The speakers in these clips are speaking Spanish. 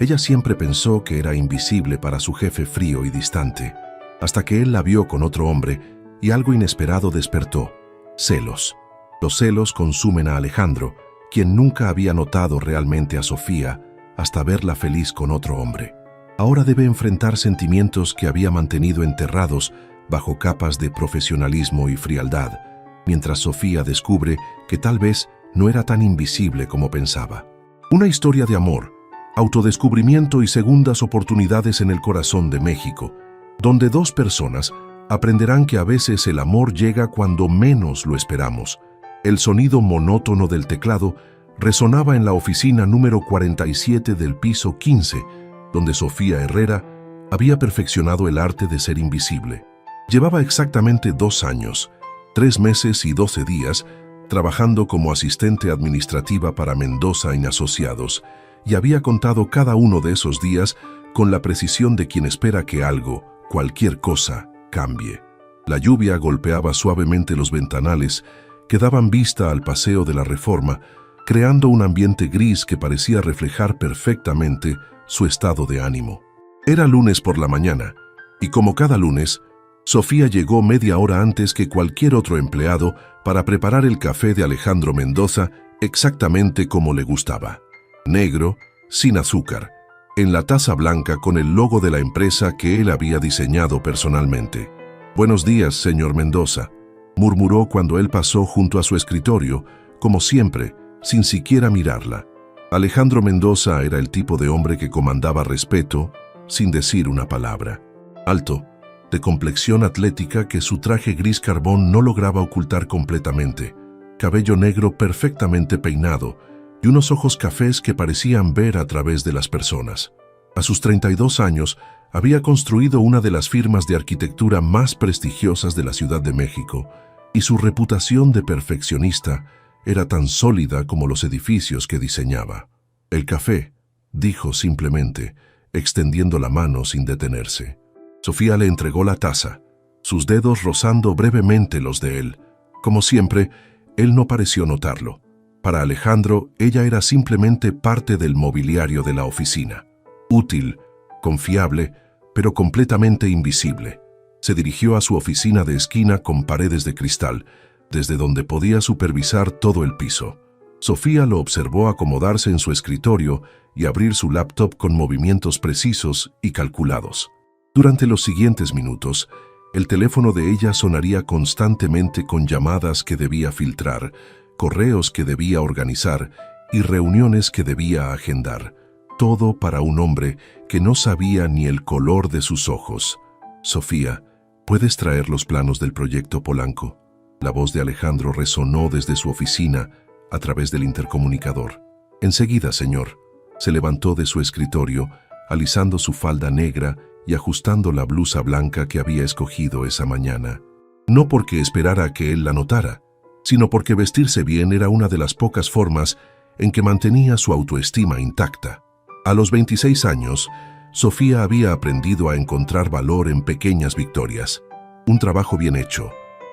Ella siempre pensó que era invisible para su jefe frío y distante, hasta que él la vio con otro hombre y algo inesperado despertó: celos. Los celos consumen a Alejandro, quien nunca había notado realmente a Sofía hasta verla feliz con otro hombre. Ahora debe enfrentar sentimientos que había mantenido enterrados bajo capas de profesionalismo y frialdad, mientras Sofía descubre que tal vez no era tan invisible como pensaba. Una historia de amor, autodescubrimiento y segundas oportunidades en el corazón de México, donde dos personas aprenderán que a veces el amor llega cuando menos lo esperamos. El sonido monótono del teclado resonaba en la oficina número 47 del piso 15, donde Sofía Herrera había perfeccionado el arte de ser invisible. Llevaba exactamente 2 años, 3 meses y 12 días trabajando como asistente administrativa para Mendoza y Asociados, y había contado cada uno de esos días con la precisión de quien espera que algo, cualquier cosa, cambie. La lluvia golpeaba suavemente los ventanales que daban vista al Paseo de la Reforma, creando un ambiente gris que parecía reflejar perfectamente su estado de ánimo. Era lunes por la mañana, y como cada lunes, Sofía llegó media hora antes que cualquier otro empleado para preparar el café de Alejandro Mendoza exactamente como le gustaba: negro, sin azúcar, en la taza blanca con el logo de la empresa que él había diseñado personalmente. «Buenos días, señor Mendoza», murmuró cuando él pasó junto a su escritorio, como siempre, sin siquiera mirarla. Alejandro Mendoza era el tipo de hombre que comandaba respeto, sin decir una palabra. Alto, de complexión atlética que su traje gris carbón no lograba ocultar completamente, cabello negro perfectamente peinado y unos ojos cafés que parecían ver a través de las personas. A sus 32 años, había construido una de las firmas de arquitectura más prestigiosas de la Ciudad de México, y su reputación de perfeccionista era tan sólida como los edificios que diseñaba. «El café», dijo simplemente, extendiendo la mano sin detenerse. Sofía le entregó la taza, sus dedos rozando brevemente los de él. Como siempre, él no pareció notarlo. Para Alejandro, ella era simplemente parte del mobiliario de la oficina. Útil, confiable, pero completamente invisible. Se dirigió a su oficina de esquina con paredes de cristal, desde donde podía supervisar todo el piso. Sofía lo observó acomodarse en su escritorio y abrir su laptop con movimientos precisos y calculados. Durante los siguientes minutos, el teléfono de ella sonaría constantemente con llamadas que debía filtrar, correos que debía organizar y reuniones que debía agendar. Todo para un hombre que no sabía ni el color de sus ojos. «Sofía, ¿puedes traer los planos del proyecto Polanco?». La voz de Alejandro resonó desde su oficina a través del intercomunicador. «Enseguida, señor». Se levantó de su escritorio, alisando su falda negra y ajustando la blusa blanca que había escogido esa mañana. No porque esperara que él la notara, sino porque vestirse bien era una de las pocas formas en que mantenía su autoestima intacta. A los 26 años, Sofía había aprendido a encontrar valor en pequeñas victorias: un trabajo bien hecho,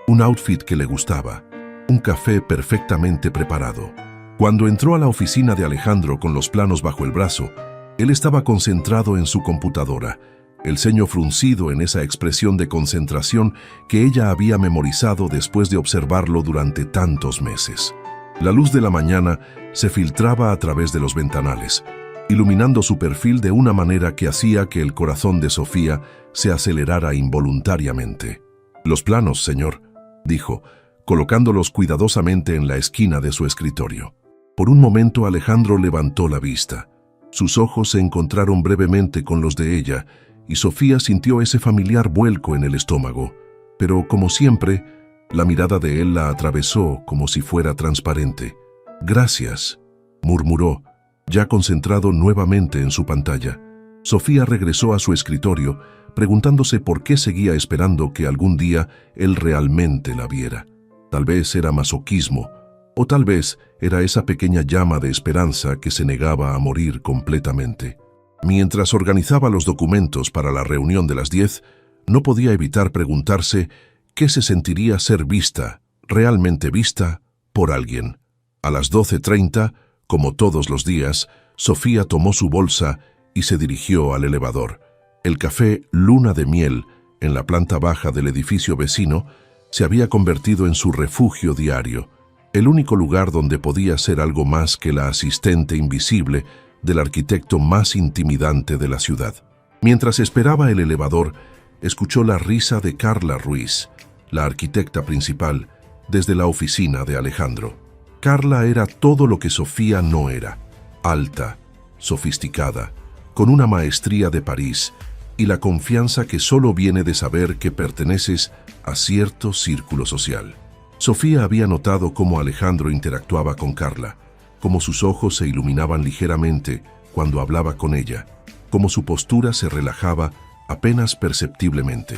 un outfit que le gustaba, un café perfectamente preparado. Cuando entró a la oficina de Alejandro con los planos bajo el brazo, él estaba concentrado en su computadora, el ceño fruncido en esa expresión de concentración que ella había memorizado después de observarlo durante tantos meses. La luz de la mañana se filtraba a través de los ventanales, iluminando su perfil de una manera que hacía que el corazón de Sofía se acelerara involuntariamente. «Los planos, señor», dijo, colocándolos cuidadosamente en la esquina de su escritorio. Por un momento Alejandro levantó la vista. Sus ojos se encontraron brevemente con los de ella, y Sofía sintió ese familiar vuelco en el estómago. Pero, como siempre, la mirada de él la atravesó como si fuera transparente. «Gracias», murmuró, ya concentrado nuevamente en su pantalla. Sofía regresó a su escritorio, preguntándose por qué seguía esperando que algún día él realmente la viera. Tal vez era masoquismo, o tal vez era esa pequeña llama de esperanza que se negaba a morir completamente. Mientras organizaba los documentos para la reunión de las 10, no podía evitar preguntarse qué se sentiría ser vista, realmente vista, por alguien. A las 12:30, como todos los días, Sofía tomó su bolsa y se dirigió al elevador. El café Luna de Miel, en la planta baja del edificio vecino, se había convertido en su refugio diario, el único lugar donde podía ser algo más que la asistente invisible del arquitecto más intimidante de la ciudad. Mientras esperaba el elevador, escuchó la risa de Carla Ruiz, la arquitecta principal, desde la oficina de Alejandro. Carla era todo lo que Sofía no era: alta, sofisticada, con una maestría de París y la confianza que solo viene de saber que perteneces a cierto círculo social. Sofía había notado cómo Alejandro interactuaba con Carla, cómo sus ojos se iluminaban ligeramente cuando hablaba con ella, cómo su postura se relajaba apenas perceptiblemente.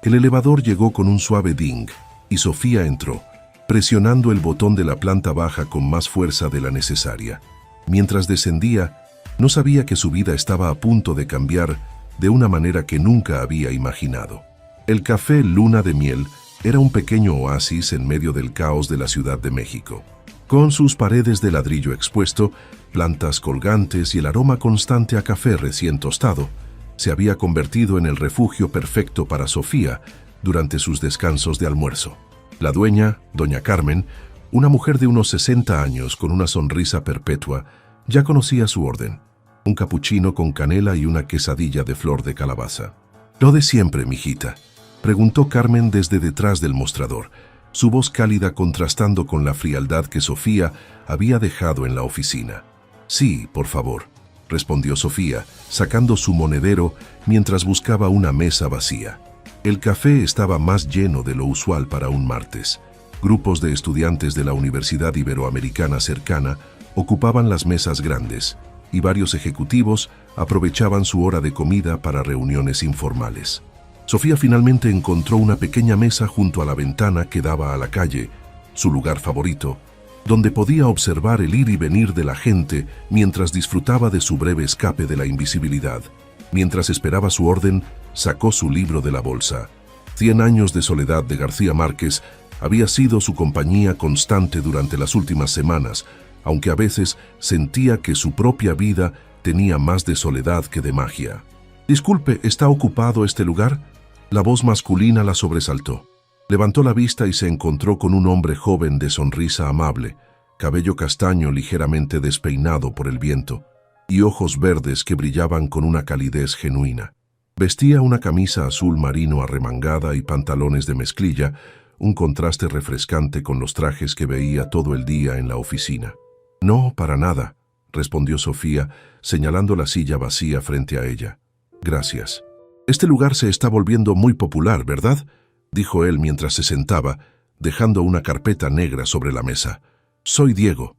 El elevador llegó con un suave ding y Sofía entró, presionando el botón de la planta baja con más fuerza de la necesaria. Mientras descendía, no sabía que su vida estaba a punto de cambiar de una manera que nunca había imaginado. El café Luna de Miel era un pequeño oasis en medio del caos de la Ciudad de México. Con sus paredes de ladrillo expuesto, plantas colgantes y el aroma constante a café recién tostado, se había convertido en el refugio perfecto para Sofía durante sus descansos de almuerzo. La dueña, doña Carmen, una mujer de unos 60 años con una sonrisa perpetua, ya conocía su orden: un capuchino con canela y una quesadilla de flor de calabaza. «¿Lo de siempre, mijita?», preguntó Carmen desde detrás del mostrador, su voz cálida contrastando con la frialdad que Sofía había dejado en la oficina. «Sí, por favor», respondió Sofía, sacando su monedero mientras buscaba una mesa vacía. El café estaba más lleno de lo usual para un martes. Grupos de estudiantes de la Universidad Iberoamericana cercana ocupaban las mesas grandes, y varios ejecutivos aprovechaban su hora de comida para reuniones informales. Sofía finalmente encontró una pequeña mesa junto a la ventana que daba a la calle, su lugar favorito, donde podía observar el ir y venir de la gente mientras disfrutaba de su breve escape de la invisibilidad. Mientras esperaba su orden, sacó su libro de la bolsa. 100 años de soledad de García Márquez había sido su compañía constante durante las últimas semanas, aunque a veces sentía que su propia vida tenía más de soledad que de magia. «Disculpe, ¿está ocupado este lugar?», la voz masculina la sobresaltó. Levantó la vista y se encontró con un hombre joven de sonrisa amable, cabello castaño ligeramente despeinado por el viento, y ojos verdes que brillaban con una calidez genuina. Vestía una camisa azul marino arremangada y pantalones de mezclilla, un contraste refrescante con los trajes que veía todo el día en la oficina. «No, para nada», respondió Sofía, señalando la silla vacía frente a ella. «Gracias. Este lugar se está volviendo muy popular, ¿verdad?», dijo él mientras se sentaba, dejando una carpeta negra sobre la mesa. «Soy Diego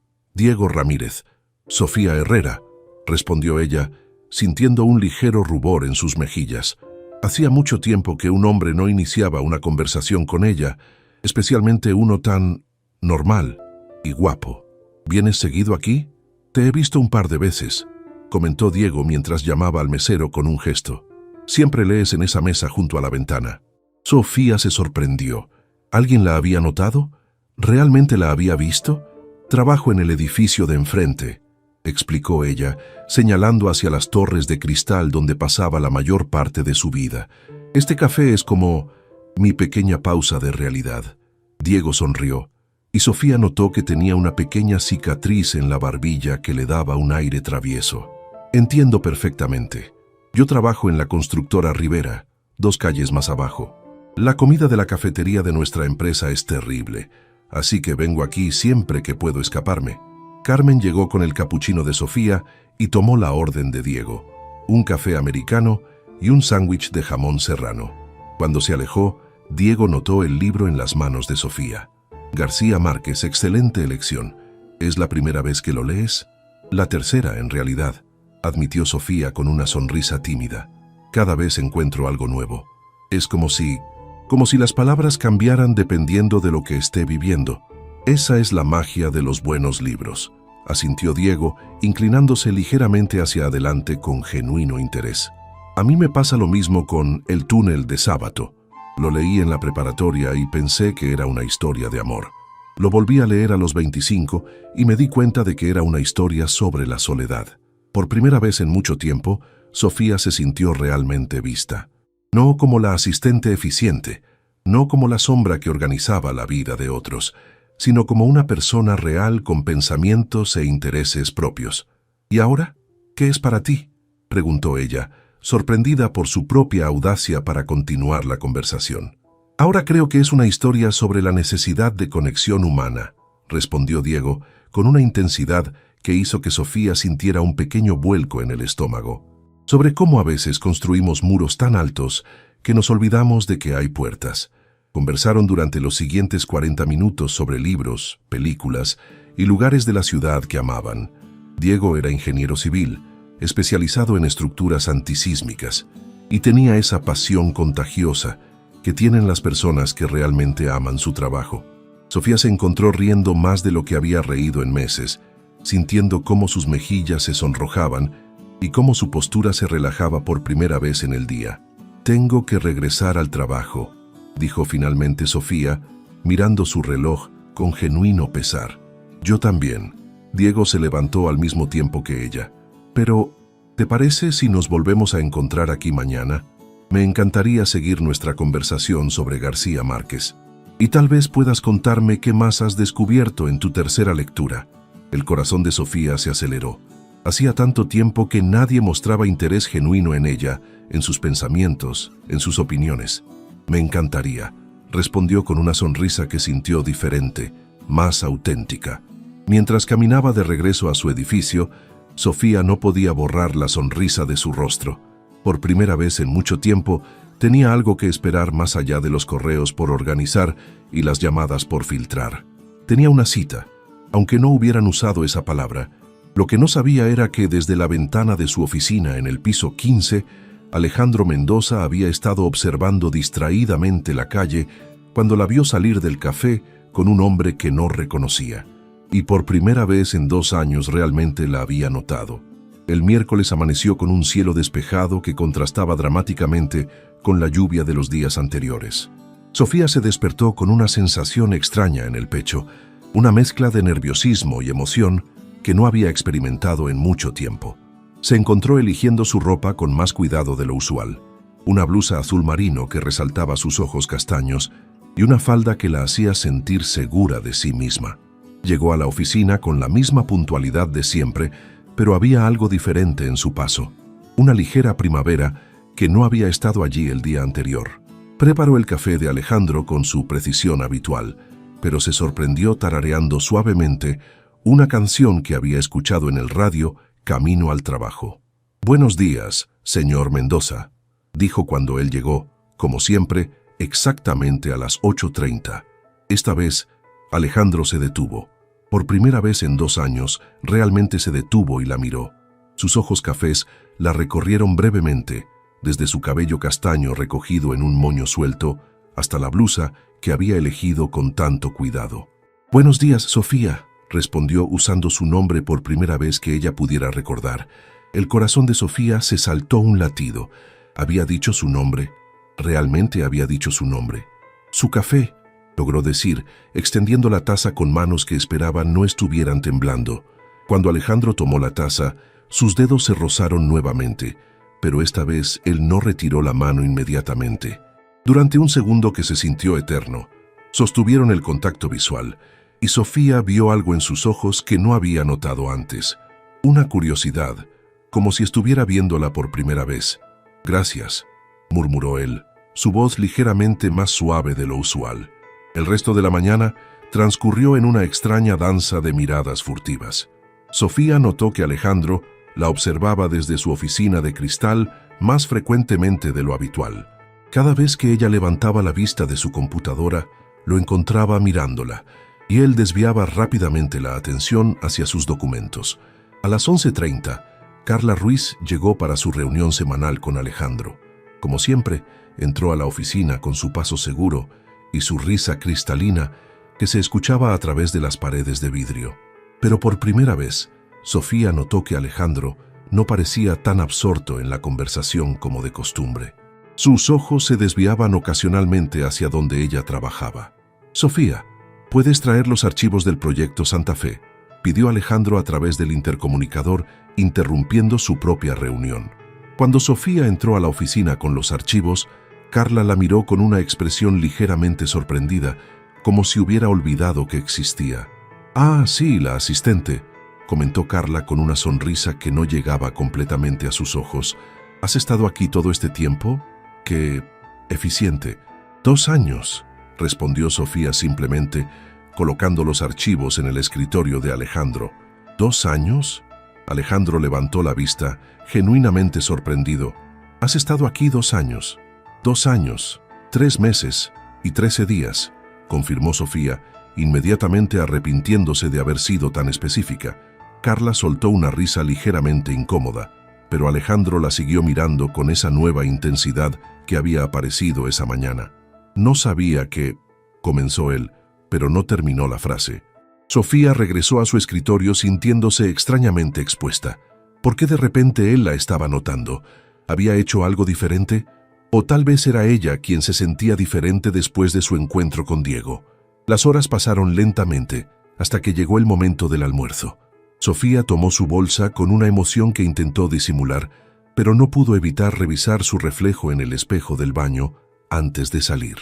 Ramírez. Sofía Herrera», respondió ella, sintiendo un ligero rubor en sus mejillas. Hacía mucho tiempo que un hombre no iniciaba una conversación con ella, especialmente uno tan normal y guapo. «¿Vienes seguido aquí?». «Te he visto un par de veces», comentó Diego mientras llamaba al mesero con un gesto. «Siempre lees en esa mesa junto a la ventana». Sofía se sorprendió. ¿Alguien la había notado? ¿Realmente la había visto? «Trabajo en el edificio de enfrente», explicó ella, señalando hacia las torres de cristal donde pasaba la mayor parte de su vida. «Este café es como mi pequeña pausa de realidad». Diego sonrió, y Sofía notó que tenía una pequeña cicatriz en la barbilla que le daba un aire travieso. «Entiendo perfectamente. Yo trabajo en la constructora Rivera, 2 calles más abajo. La comida de la cafetería de nuestra empresa es terrible, así que vengo aquí siempre que puedo escaparme». Carmen llegó con el capuchino de Sofía y tomó la orden de Diego: un café americano y un sándwich de jamón serrano. Cuando se alejó, Diego notó el libro en las manos de Sofía. «García Márquez, excelente elección. ¿Es la primera vez que lo lees?». «La tercera, en realidad», admitió Sofía con una sonrisa tímida. «Cada vez encuentro algo nuevo. Es como si las palabras cambiaran dependiendo de lo que esté viviendo. Esa es la magia de los buenos libros», asintió Diego, inclinándose ligeramente hacia adelante con genuino interés. «A mí me pasa lo mismo con El túnel de Sábato. Lo leí en la preparatoria y pensé que era una historia de amor. Lo volví a leer a los 25 y me di cuenta de que era una historia sobre la soledad». Por primera vez en mucho tiempo, Sofía se sintió realmente vista. No como la asistente eficiente, no como la sombra que organizaba la vida de otros, sino como una persona real con pensamientos e intereses propios. ¿Y ahora? ¿Qué es para ti?, preguntó ella, sorprendida por su propia audacia para continuar la conversación. Ahora creo que es una historia sobre la necesidad de conexión humana, respondió Diego, con una intensidad que hizo que Sofía sintiera un pequeño vuelco en el estómago. Sobre cómo a veces construimos muros tan altos que nos olvidamos de que hay puertas. Conversaron durante los siguientes 40 minutos sobre libros, películas y lugares de la ciudad que amaban. Diego era ingeniero civil, especializado en estructuras antisísmicas, y tenía esa pasión contagiosa que tienen las personas que realmente aman su trabajo. Sofía se encontró riendo más de lo que había reído en meses, sintiendo cómo sus mejillas se sonrojaban y cómo su postura se relajaba por primera vez en el día. «Tengo que regresar al trabajo», dijo finalmente Sofía, mirando su reloj con genuino pesar. «Yo también». Diego se levantó al mismo tiempo que ella. «Pero, ¿te parece si nos volvemos a encontrar aquí mañana? Me encantaría seguir nuestra conversación sobre García Márquez. Y tal vez puedas contarme qué más has descubierto en tu tercera lectura». El corazón de Sofía se aceleró. Hacía tanto tiempo que nadie mostraba interés genuino en ella, en sus pensamientos, en sus opiniones. «Me encantaría», respondió con una sonrisa que sintió diferente, más auténtica. Mientras caminaba de regreso a su edificio, Sofía no podía borrar la sonrisa de su rostro. Por primera vez en mucho tiempo, tenía algo que esperar más allá de los correos por organizar y las llamadas por filtrar. Tenía una cita, aunque no hubieran usado esa palabra. Lo que no sabía era que desde la ventana de su oficina en el piso 15, Alejandro Mendoza había estado observando distraídamente la calle cuando la vio salir del café con un hombre que no reconocía. Y por primera vez en 2 años realmente la había notado. El miércoles amaneció con un cielo despejado que contrastaba dramáticamente con la lluvia de los días anteriores. Sofía se despertó con una sensación extraña en el pecho, una mezcla de nerviosismo y emoción que no había experimentado en mucho tiempo. Se encontró eligiendo su ropa con más cuidado de lo usual. Una blusa azul marino que resaltaba sus ojos castaños y una falda que la hacía sentir segura de sí misma. Llegó a la oficina con la misma puntualidad de siempre, pero había algo diferente en su paso. Una ligera primavera que no había estado allí el día anterior. Preparó el café de Alejandro con su precisión habitual, pero se sorprendió tarareando suavemente una canción que había escuchado en el radio camino al trabajo. «Buenos días, señor Mendoza», dijo cuando él llegó, como siempre, exactamente a las 8:30. Esta vez, Alejandro se detuvo. Por primera vez en 2 años, realmente se detuvo y la miró. Sus ojos cafés la recorrieron brevemente, desde su cabello castaño recogido en un moño suelto, hasta la blusa que había elegido con tanto cuidado. «Buenos días, Sofía», respondió usando su nombre por primera vez que ella pudiera recordar. El corazón de Sofía se saltó un latido. Había dicho su nombre. Realmente había dicho su nombre. «Su café», logró decir, extendiendo la taza con manos que esperaban no estuvieran temblando. Cuando Alejandro tomó la taza, sus dedos se rozaron nuevamente, pero esta vez él no retiró la mano inmediatamente. Durante un segundo que se sintió eterno, sostuvieron el contacto visual, y Sofía vio algo en sus ojos que no había notado antes. Una curiosidad, como si estuviera viéndola por primera vez. «Gracias», murmuró él, su voz ligeramente más suave de lo usual. El resto de la mañana transcurrió en una extraña danza de miradas furtivas. Sofía notó que Alejandro la observaba desde su oficina de cristal más frecuentemente de lo habitual. Cada vez que ella levantaba la vista de su computadora, lo encontraba mirándola, y él desviaba rápidamente la atención hacia sus documentos. A las 11:30, Carla Ruiz llegó para su reunión semanal con Alejandro. Como siempre, entró a la oficina con su paso seguro y su risa cristalina que se escuchaba a través de las paredes de vidrio. Pero por primera vez, Sofía notó que Alejandro no parecía tan absorto en la conversación como de costumbre. Sus ojos se desviaban ocasionalmente hacia donde ella trabajaba. «Sofía, ¿puedes traer los archivos del proyecto Santa Fe?», pidió Alejandro a través del intercomunicador, interrumpiendo su propia reunión. Cuando Sofía entró a la oficina con los archivos, Carla la miró con una expresión ligeramente sorprendida, como si hubiera olvidado que existía. «Ah, sí, la asistente», comentó Carla con una sonrisa que no llegaba completamente a sus ojos. «¿Has estado aquí todo este tiempo? ¡Qué eficiente!». «2 años», respondió Sofía simplemente, colocando los archivos en el escritorio de Alejandro. «¿2 años?» Alejandro levantó la vista, genuinamente sorprendido. «Has estado aquí 2 años». «2 años, 3 meses y 13 días», confirmó Sofía, inmediatamente arrepintiéndose de haber sido tan específica. Carla soltó una risa ligeramente incómoda, pero Alejandro la siguió mirando con esa nueva intensidad que había aparecido esa mañana. «No sabía que…», comenzó él, pero no terminó la frase. Sofía regresó a su escritorio sintiéndose extrañamente expuesta. ¿Por qué de repente él la estaba notando? ¿Había hecho algo diferente? O tal vez era ella quien se sentía diferente después de su encuentro con Diego. Las horas pasaron lentamente, hasta que llegó el momento del almuerzo. Sofía tomó su bolsa con una emoción que intentó disimular, pero no pudo evitar revisar su reflejo en el espejo del baño antes de salir.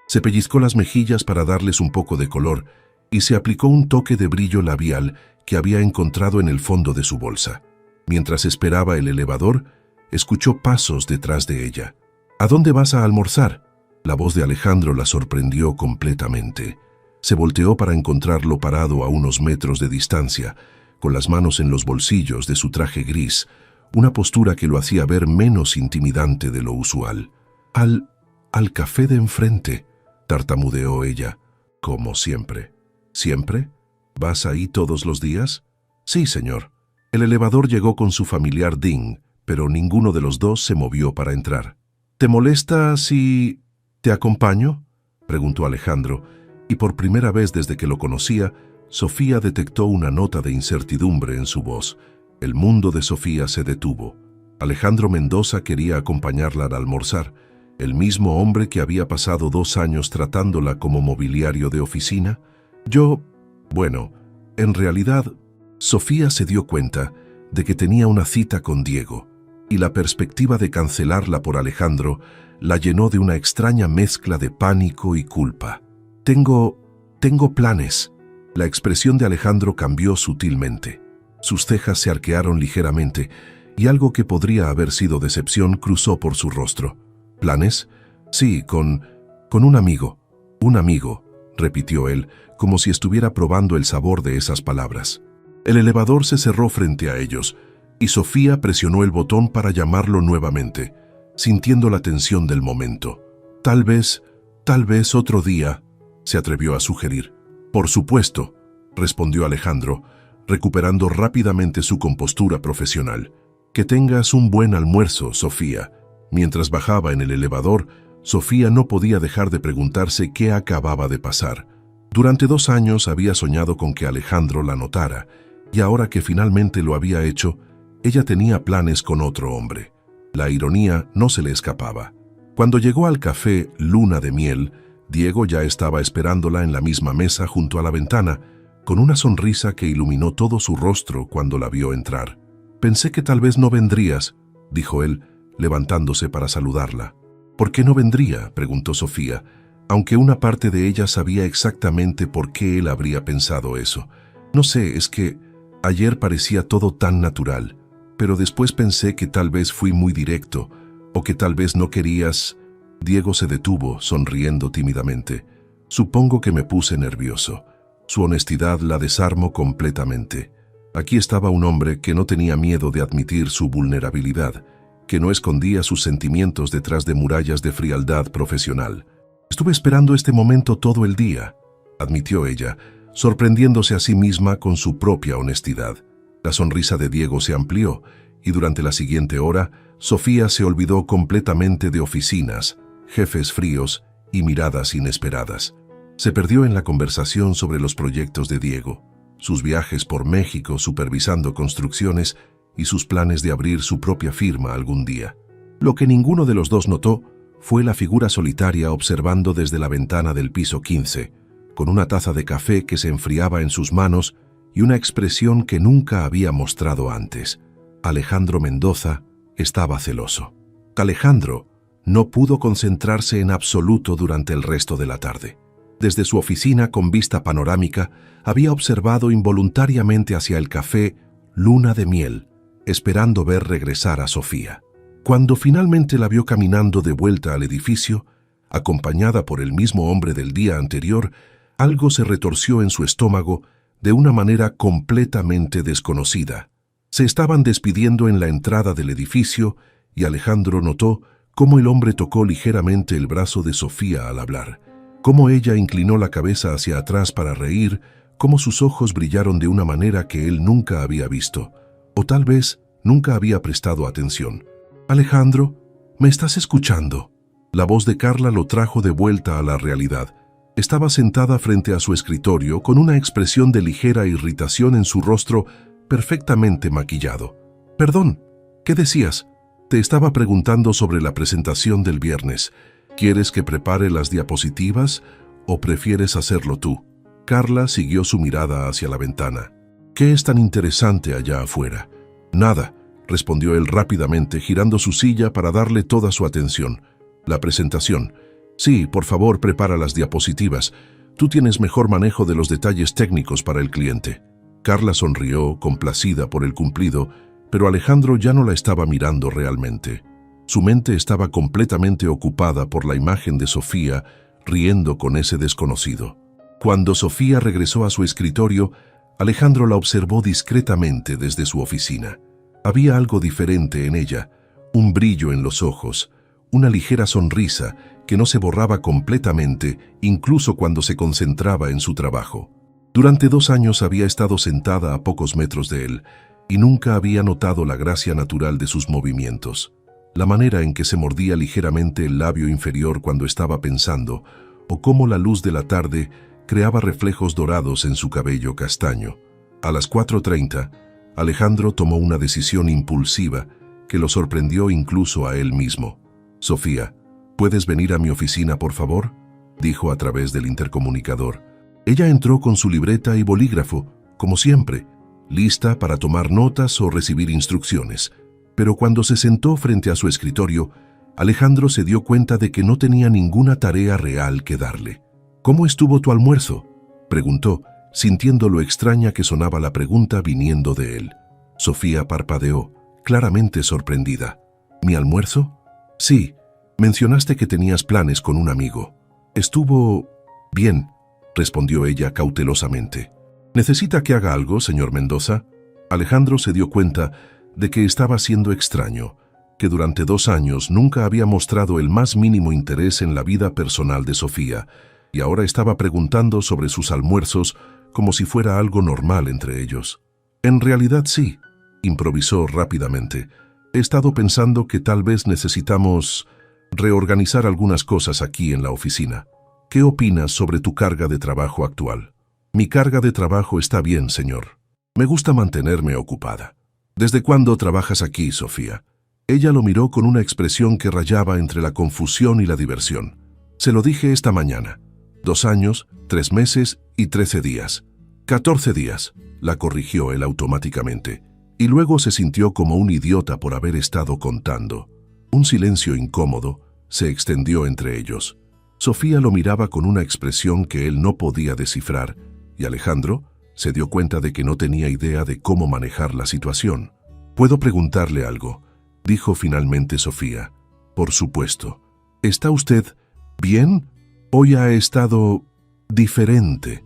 Se pellizcó las mejillas para darles un poco de color y se aplicó un toque de brillo labial que había encontrado en el fondo de su bolsa. Mientras esperaba el elevador, escuchó pasos detrás de ella. «¿A dónde vas a almorzar?». La voz de Alejandro la sorprendió completamente. Se volteó para encontrarlo parado a unos metros de distancia, con las manos en los bolsillos de su traje gris, una postura que lo hacía ver menos intimidante de lo usual. Al café de enfrente», tartamudeó ella, como siempre. «¿Siempre? ¿Vas ahí todos los días?». «Sí, señor». El elevador llegó con su familiar ding, pero ninguno de los dos se movió para entrar. «¿Te molesta si te acompaño?», preguntó Alejandro, y por primera vez desde que lo conocía, Sofía detectó una nota de incertidumbre en su voz. El mundo de Sofía se detuvo. Alejandro Mendoza quería acompañarla al almorzar, el mismo hombre que había pasado 2 años tratándola como mobiliario de oficina. Bueno, en realidad, Sofía se dio cuenta de que tenía una cita con Diego, y la perspectiva de cancelarla por Alejandro la llenó de una extraña mezcla de pánico y culpa. Tengo planes». La expresión de Alejandro cambió sutilmente. Sus cejas se arquearon ligeramente, y algo que podría haber sido decepción cruzó por su rostro. «¿Planes? Sí, con un amigo». «Un amigo», repitió él, como si estuviera probando el sabor de esas palabras. El elevador se cerró frente a ellos, y Sofía presionó el botón para llamarlo nuevamente, sintiendo la tensión del momento. Tal vez otro día», se atrevió a sugerir. «Por supuesto», respondió Alejandro, recuperando rápidamente su compostura profesional. «Que tengas un buen almuerzo, Sofía». Mientras bajaba en el elevador, Sofía no podía dejar de preguntarse qué acababa de pasar. Durante 2 años había soñado con que Alejandro la notara, y ahora que finalmente lo había hecho, ella tenía planes con otro hombre. La ironía no se le escapaba. Cuando llegó al café Luna de Miel, Diego ya estaba esperándola en la misma mesa junto a la ventana, con una sonrisa que iluminó todo su rostro cuando la vio entrar. «Pensé que tal vez no vendrías», dijo él, levantándose para saludarla. «¿Por qué no vendría?», preguntó Sofía, aunque una parte de ella sabía exactamente por qué él habría pensado eso. «No sé, es que ayer parecía todo tan natural, pero después pensé que tal vez fui muy directo, o que tal vez no querías…». Diego se detuvo, sonriendo tímidamente. «Supongo que me puse nervioso». Su honestidad la desarmó completamente. Aquí estaba un hombre que no tenía miedo de admitir su vulnerabilidad, que no escondía sus sentimientos detrás de murallas de frialdad profesional. «Estuve esperando este momento todo el día», admitió ella, sorprendiéndose a sí misma con su propia honestidad. La sonrisa de Diego se amplió, y durante la siguiente hora, Sofía se olvidó completamente de oficinas, jefes fríos y miradas inesperadas. Se perdió en la conversación sobre los proyectos de Diego, sus viajes por México supervisando construcciones y sus planes de abrir su propia firma algún día. Lo que ninguno de los dos notó fue la figura solitaria observando desde la ventana del piso 15, con una taza de café que se enfriaba en sus manos y una expresión que nunca había mostrado antes. Alejandro Mendoza estaba celoso. Alejandro no pudo concentrarse en absoluto durante el resto de la tarde. Desde su oficina con vista panorámica, había observado involuntariamente hacia el café Luna de Miel, esperando ver regresar a Sofía. Cuando finalmente la vio caminando de vuelta al edificio, acompañada por el mismo hombre del día anterior, algo se retorció en su estómago de una manera completamente desconocida. Se estaban despidiendo en la entrada del edificio y Alejandro notó cómo el hombre tocó ligeramente el brazo de Sofía al hablar, cómo ella inclinó la cabeza hacia atrás para reír, cómo sus ojos brillaron de una manera que él nunca había visto, o tal vez nunca había prestado atención. «Alejandro, ¿me estás escuchando?». La voz de Carla lo trajo de vuelta a la realidad. Estaba sentada frente a su escritorio con una expresión de ligera irritación en su rostro perfectamente maquillado. «Perdón, ¿qué decías? Te estaba preguntando sobre la presentación del viernes. ¿Quieres que prepare las diapositivas o prefieres hacerlo tú?». Carla siguió su mirada hacia la ventana. «¿Qué es tan interesante allá afuera?». «Nada», respondió él rápidamente, girando su silla para darle toda su atención. «La presentación. Sí, por favor, prepara las diapositivas. Tú tienes mejor manejo de los detalles técnicos para el cliente». Carla sonrió, complacida por el cumplido, pero Alejandro ya no la estaba mirando realmente. Su mente estaba completamente ocupada por la imagen de Sofía riendo con ese desconocido. Cuando Sofía regresó a su escritorio, Alejandro la observó discretamente desde su oficina. Había algo diferente en ella, un brillo en los ojos, una ligera sonrisa que no se borraba completamente incluso cuando se concentraba en su trabajo. Durante 2 años había estado sentada a pocos metros de él y nunca había notado la gracia natural de sus movimientos, la manera en que se mordía ligeramente el labio inferior cuando estaba pensando, o cómo la luz de la tarde creaba reflejos dorados en su cabello castaño. A las 4:30, Alejandro tomó una decisión impulsiva que lo sorprendió incluso a él mismo. «Sofía, ¿puedes venir a mi oficina, por favor?», dijo a través del intercomunicador. Ella entró con su libreta y bolígrafo, como siempre, lista para tomar notas o recibir instrucciones. Pero cuando se sentó frente a su escritorio, Alejandro se dio cuenta de que no tenía ninguna tarea real que darle. «¿Cómo estuvo tu almuerzo?», preguntó, sintiendo lo extraña que sonaba la pregunta viniendo de él. Sofía parpadeó, claramente sorprendida. «¿Mi almuerzo?». «Sí, mencionaste que tenías planes con un amigo». «Estuvo bien», respondió ella cautelosamente. «¿Necesita que haga algo, señor Mendoza?». Alejandro se dio cuenta de que estaba siendo extraño, que durante 2 años nunca había mostrado el más mínimo interés en la vida personal de Sofía, y ahora estaba preguntando sobre sus almuerzos como si fuera algo normal entre ellos. «En realidad sí», improvisó rápidamente. «He estado pensando que tal vez necesitamos reorganizar algunas cosas aquí en la oficina. ¿Qué opinas sobre tu carga de trabajo actual?». «Mi carga de trabajo está bien, señor. Me gusta mantenerme ocupada». «¿Desde cuándo trabajas aquí, Sofía?». Ella lo miró con una expresión que rayaba entre la confusión y la diversión. «Se lo dije esta mañana. 2 años, 3 meses y 13 días. 14 días», la corrigió él automáticamente, y luego se sintió como un idiota por haber estado contando. Un silencio incómodo se extendió entre ellos. Sofía lo miraba con una expresión que él no podía descifrar, y Alejandro se dio cuenta de que no tenía idea de cómo manejar la situación. «¿Puedo preguntarle algo?», dijo finalmente Sofía. «Por supuesto. ¿Está usted bien? Hoy ha estado diferente».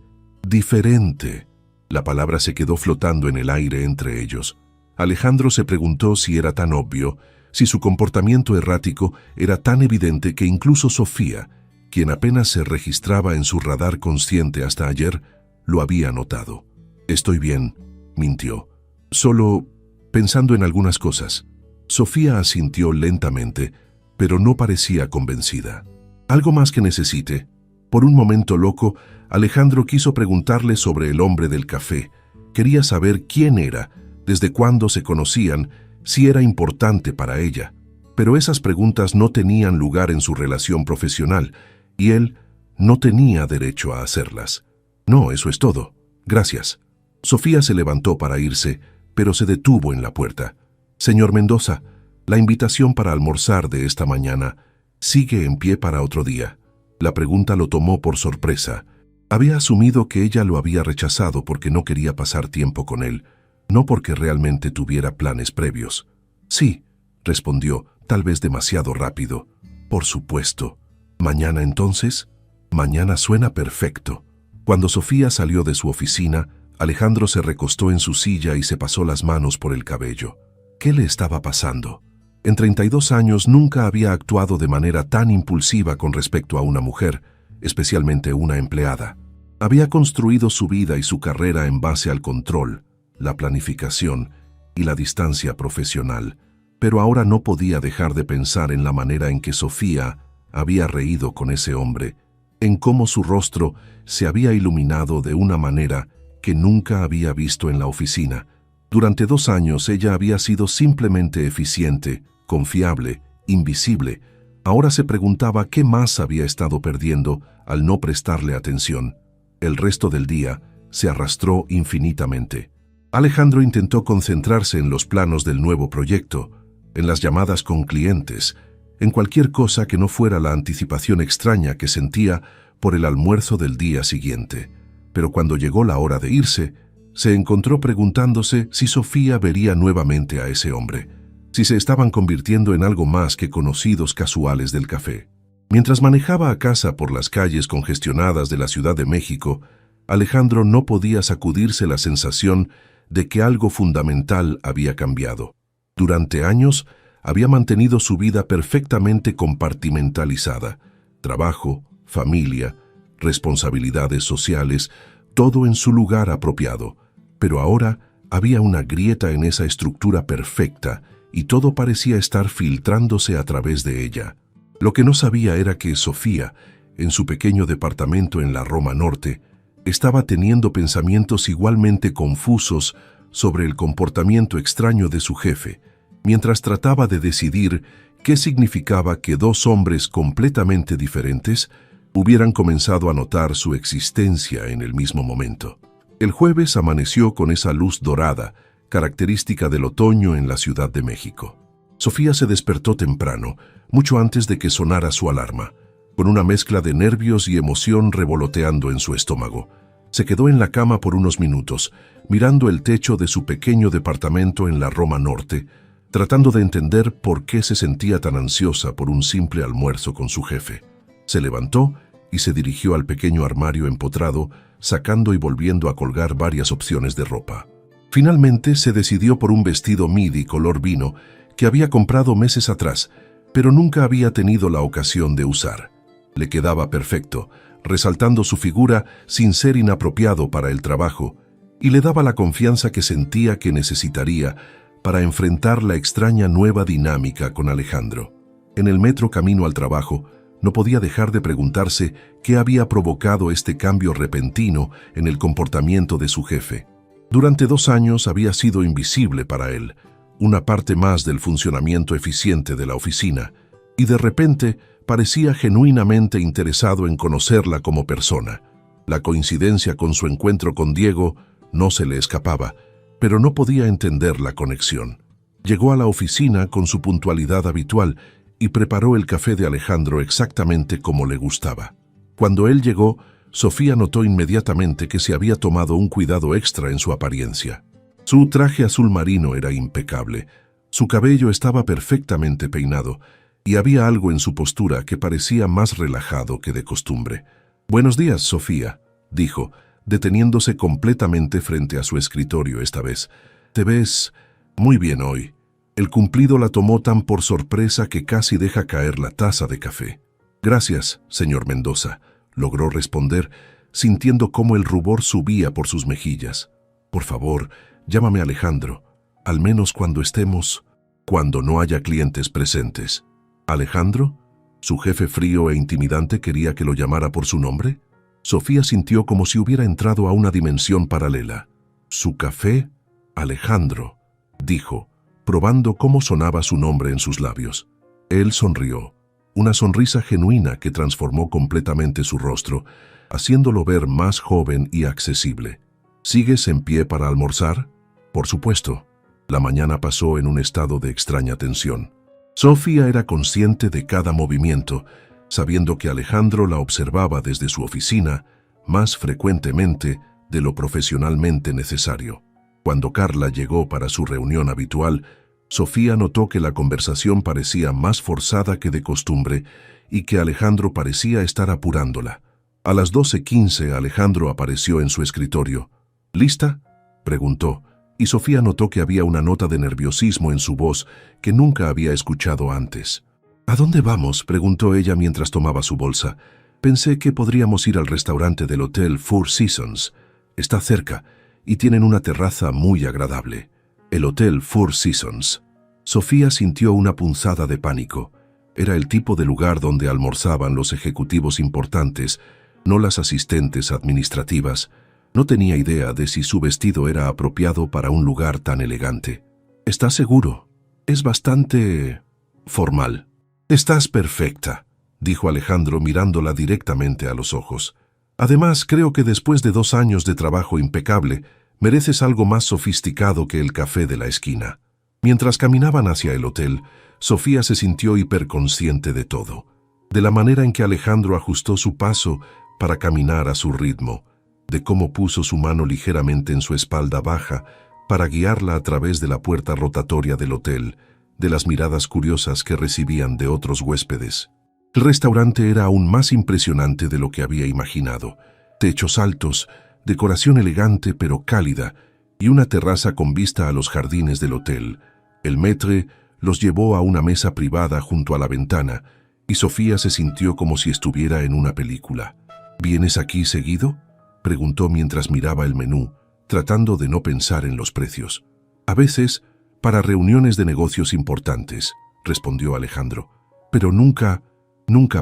La palabra se quedó flotando en el aire entre ellos. Alejandro se preguntó si era tan obvio, si su comportamiento errático era tan evidente que incluso Sofía, quien apenas se registraba en su radar consciente hasta ayer, lo había notado. «Estoy bien», mintió. «Solo pensando en algunas cosas». Sofía asintió lentamente, pero no parecía convencida. «¿Algo más que necesite?». Por un momento loco, Alejandro quiso preguntarle sobre el hombre del café. Quería saber quién era, desde cuándo se conocían, si era importante para ella. Pero esas preguntas no tenían lugar en su relación profesional, y él no tenía derecho a hacerlas. «No, eso es todo. Gracias». Sofía se levantó para irse, pero se detuvo en la puerta. «Señor Mendoza, la invitación para almorzar de esta mañana sigue en pie para otro día». La pregunta lo tomó por sorpresa. Había asumido que ella lo había rechazado porque no quería pasar tiempo con él, no porque realmente tuviera planes previos. «Sí», respondió, tal vez demasiado rápido. «Por supuesto. ¿Mañana entonces?» «Mañana suena perfecto». Cuando Sofía salió de su oficina, Alejandro se recostó en su silla y se pasó las manos por el cabello. ¿Qué le estaba pasando? En 32 años nunca había actuado de manera tan impulsiva con respecto a una mujer, especialmente una empleada. Había construido su vida y su carrera en base al control, la planificación y la distancia profesional, pero ahora no podía dejar de pensar en la manera en que Sofía había reído con ese hombre, en cómo su rostro se había iluminado de una manera que nunca había visto en la oficina. Durante 2 años ella había sido simplemente eficiente, confiable, invisible. Ahora se preguntaba qué más había estado perdiendo al no prestarle atención. El resto del día se arrastró infinitamente. Alejandro intentó concentrarse en los planos del nuevo proyecto, en las llamadas con clientes, en cualquier cosa que no fuera la anticipación extraña que sentía por el almuerzo del día siguiente. Pero cuando llegó la hora de irse, se encontró preguntándose si Sofía vería nuevamente a ese hombre, si se estaban convirtiendo en algo más que conocidos casuales del café. Mientras manejaba a casa por las calles congestionadas de la Ciudad de México, Alejandro no podía sacudirse la sensación de que algo fundamental había cambiado. Durante años había mantenido su vida perfectamente compartimentalizada: trabajo, familia, responsabilidades sociales, todo en su lugar apropiado. Pero ahora había una grieta en esa estructura perfecta y todo parecía estar filtrándose a través de ella. Lo que no sabía era que Sofía, en su pequeño departamento en la Roma Norte, estaba teniendo pensamientos igualmente confusos sobre el comportamiento extraño de su jefe, mientras trataba de decidir qué significaba que 2 hombres completamente diferentes hubieran comenzado a notar su existencia en el mismo momento. El jueves amaneció con esa luz dorada, característica del otoño en la Ciudad de México. Sofía se despertó temprano, mucho antes de que sonara su alarma, con una mezcla de nervios y emoción revoloteando en su estómago. Se quedó en la cama por unos minutos, mirando el techo de su pequeño departamento en la Roma Norte, tratando de entender por qué se sentía tan ansiosa por un simple almuerzo con su jefe. Se levantó y se dirigió al pequeño armario empotrado, sacando y volviendo a colgar varias opciones de ropa. Finalmente se decidió por un vestido midi color vino que había comprado meses atrás, pero nunca había tenido la ocasión de usar. Le quedaba perfecto, resaltando su figura sin ser inapropiado para el trabajo, y le daba la confianza que sentía que necesitaría para enfrentar la extraña nueva dinámica con Alejandro. En el metro camino al trabajo, no podía dejar de preguntarse qué había provocado este cambio repentino en el comportamiento de su jefe. Durante 2 años había sido invisible para él, una parte más del funcionamiento eficiente de la oficina, y de repente parecía genuinamente interesado en conocerla como persona. La coincidencia con su encuentro con Diego no se le escapaba, pero no podía entender la conexión. Llegó a la oficina con su puntualidad habitual y preparó el café de Alejandro exactamente como le gustaba. Cuando él llegó, Sofía notó inmediatamente que se había tomado un cuidado extra en su apariencia. Su traje azul marino era impecable, su cabello estaba perfectamente peinado y había algo en su postura que parecía más relajado que de costumbre. «Buenos días, Sofía», dijo, deteniéndose completamente frente a su escritorio esta vez. «Te ves muy bien hoy». El cumplido la tomó tan por sorpresa que casi deja caer la taza de café. «Gracias, señor Mendoza», logró responder, sintiendo cómo el rubor subía por sus mejillas. «Por favor, llámame Alejandro, al menos cuando no haya clientes presentes». «¿Alejandro?» ¿Su jefe frío e intimidante quería que lo llamara por su nombre? Sofía sintió como si hubiera entrado a una dimensión paralela. «¿Su café? Alejandro», dijo, probando cómo sonaba su nombre en sus labios. Él sonrió, una sonrisa genuina que transformó completamente su rostro, haciéndolo ver más joven y accesible. ¿Sigues en pie para almorzar? Por supuesto. La mañana pasó en un estado de extraña tensión. Sofía era consciente de cada movimiento, sabiendo que Alejandro la observaba desde su oficina más frecuentemente de lo profesionalmente necesario. Cuando Carla llegó para su reunión habitual, Sofía notó que la conversación parecía más forzada que de costumbre y que Alejandro parecía estar apurándola. A las 12:15 Alejandro apareció en su escritorio. ¿Lista?, preguntó, y Sofía notó que había una nota de nerviosismo en su voz que nunca había escuchado antes. ¿A dónde vamos?, preguntó ella mientras tomaba su bolsa. Pensé que podríamos ir al restaurante del Hotel Four Seasons. Está cerca y tienen una terraza muy agradable. El Hotel Four Seasons. Sofía sintió una punzada de pánico. Era el tipo de lugar donde almorzaban los ejecutivos importantes, no las asistentes administrativas. No tenía idea de si su vestido era apropiado para un lugar tan elegante. ¿Estás seguro? Es bastante formal. Estás perfecta, dijo Alejandro mirándola directamente a los ojos. Además, creo que después de 2 años de trabajo impecable, mereces algo más sofisticado que el café de la esquina. Mientras caminaban hacia el hotel, Sofía se sintió hiperconsciente de todo, de la manera en que Alejandro ajustó su paso para caminar a su ritmo, de cómo puso su mano ligeramente en su espalda baja para guiarla a través de la puerta rotatoria del hotel, de las miradas curiosas que recibían de otros huéspedes. El restaurante era aún más impresionante de lo que había imaginado. Techos altos, decoración elegante pero cálida, y una terraza con vista a los jardines del hotel. El maître los llevó a una mesa privada junto a la ventana, y Sofía se sintió como si estuviera en una película. ¿Vienes aquí seguido?, preguntó mientras miraba el menú, tratando de no pensar en los precios. A veces, para reuniones de negocios importantes, respondió Alejandro, pero nunca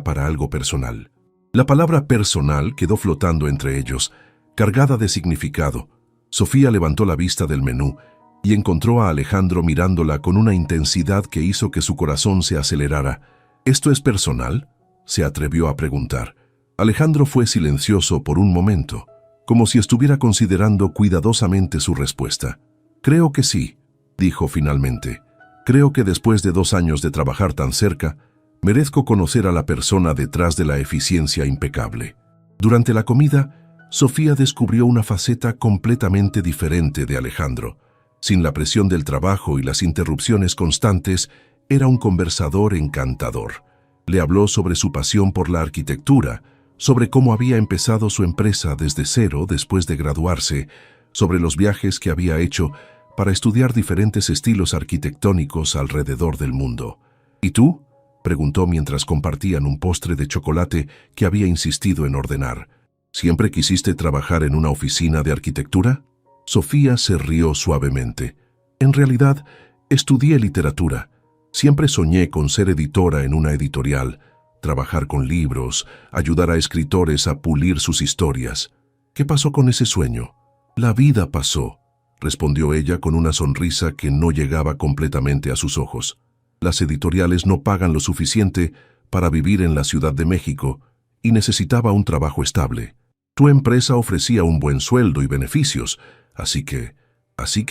para algo personal. La palabra personal quedó flotando entre ellos, cargada de significado. Sofía levantó la vista del menú y encontró a Alejandro mirándola con una intensidad que hizo que su corazón se acelerara. ¿Esto es personal?, se atrevió a preguntar. Alejandro fue silencioso por un momento, como si estuviera considerando cuidadosamente su respuesta. Creo que sí, dijo finalmente. Creo que después de 2 años de trabajar tan cerca, merezco conocer a la persona detrás de la eficiencia impecable. Durante la comida, Sofía descubrió una faceta completamente diferente de Alejandro. Sin la presión del trabajo y las interrupciones constantes, era un conversador encantador. Le habló sobre su pasión por la arquitectura, sobre cómo había empezado su empresa desde cero después de graduarse, sobre los viajes que había hecho para estudiar diferentes estilos arquitectónicos alrededor del mundo. ¿Y tú?, preguntó mientras compartían un postre de chocolate que había insistido en ordenar. ¿Siempre quisiste trabajar en una oficina de arquitectura? Sofía se rió suavemente. En realidad, estudié literatura. Siempre soñé con ser editora en una editorial, trabajar con libros, ayudar a escritores a pulir sus historias. ¿Qué pasó con ese sueño? La vida pasó, respondió ella con una sonrisa que no llegaba completamente a sus ojos. Las editoriales no pagan lo suficiente para vivir en la Ciudad de México y necesitaba un trabajo estable. Tu empresa ofrecía un buen sueldo y beneficios, así que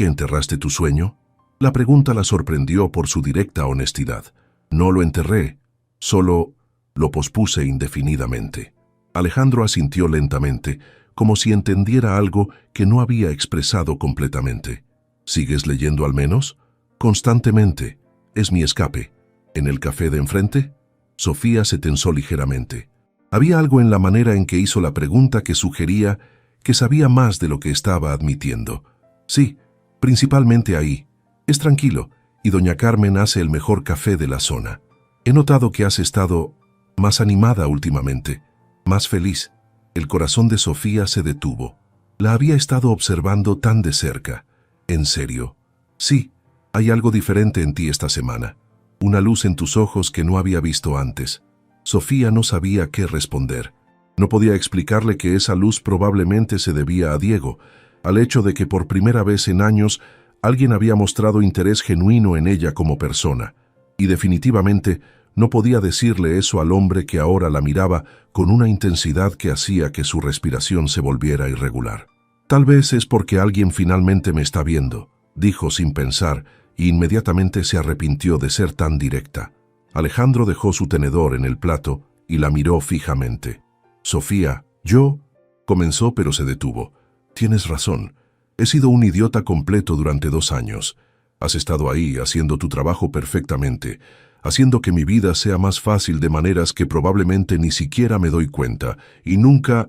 ¿enterraste tu sueño? La pregunta la sorprendió por su directa honestidad. No lo enterré, solo lo pospuse indefinidamente. Alejandro asintió lentamente, como si entendiera algo que no había expresado completamente. ¿Sigues leyendo al menos? Constantemente. Es mi escape. ¿En el café de enfrente? Sofía se tensó ligeramente. Había algo en la manera en que hizo la pregunta que sugería que sabía más de lo que estaba admitiendo. Sí, principalmente ahí. Es tranquilo, y doña Carmen hace el mejor café de la zona. He notado que has estado más animada últimamente, más feliz. El corazón de Sofía se detuvo. La había estado observando tan de cerca. ¿En serio? Sí, hay algo diferente en ti esta semana. Una luz en tus ojos que no había visto antes. Sofía no sabía qué responder. No podía explicarle que esa luz probablemente se debía a Diego, al hecho de que por primera vez en años alguien había mostrado interés genuino en ella como persona, y definitivamente no podía decirle eso al hombre que ahora la miraba con una intensidad que hacía que su respiración se volviera irregular. Tal vez es porque alguien finalmente me está viendo, dijo sin pensar, e inmediatamente se arrepintió de ser tan directa. Alejandro dejó su tenedor en el plato y la miró fijamente. Sofía, yo... comenzó, pero se detuvo. Tienes razón. He sido un idiota completo durante 2 años. Has estado ahí haciendo tu trabajo perfectamente, haciendo que mi vida sea más fácil de maneras que probablemente ni siquiera me doy cuenta, y nunca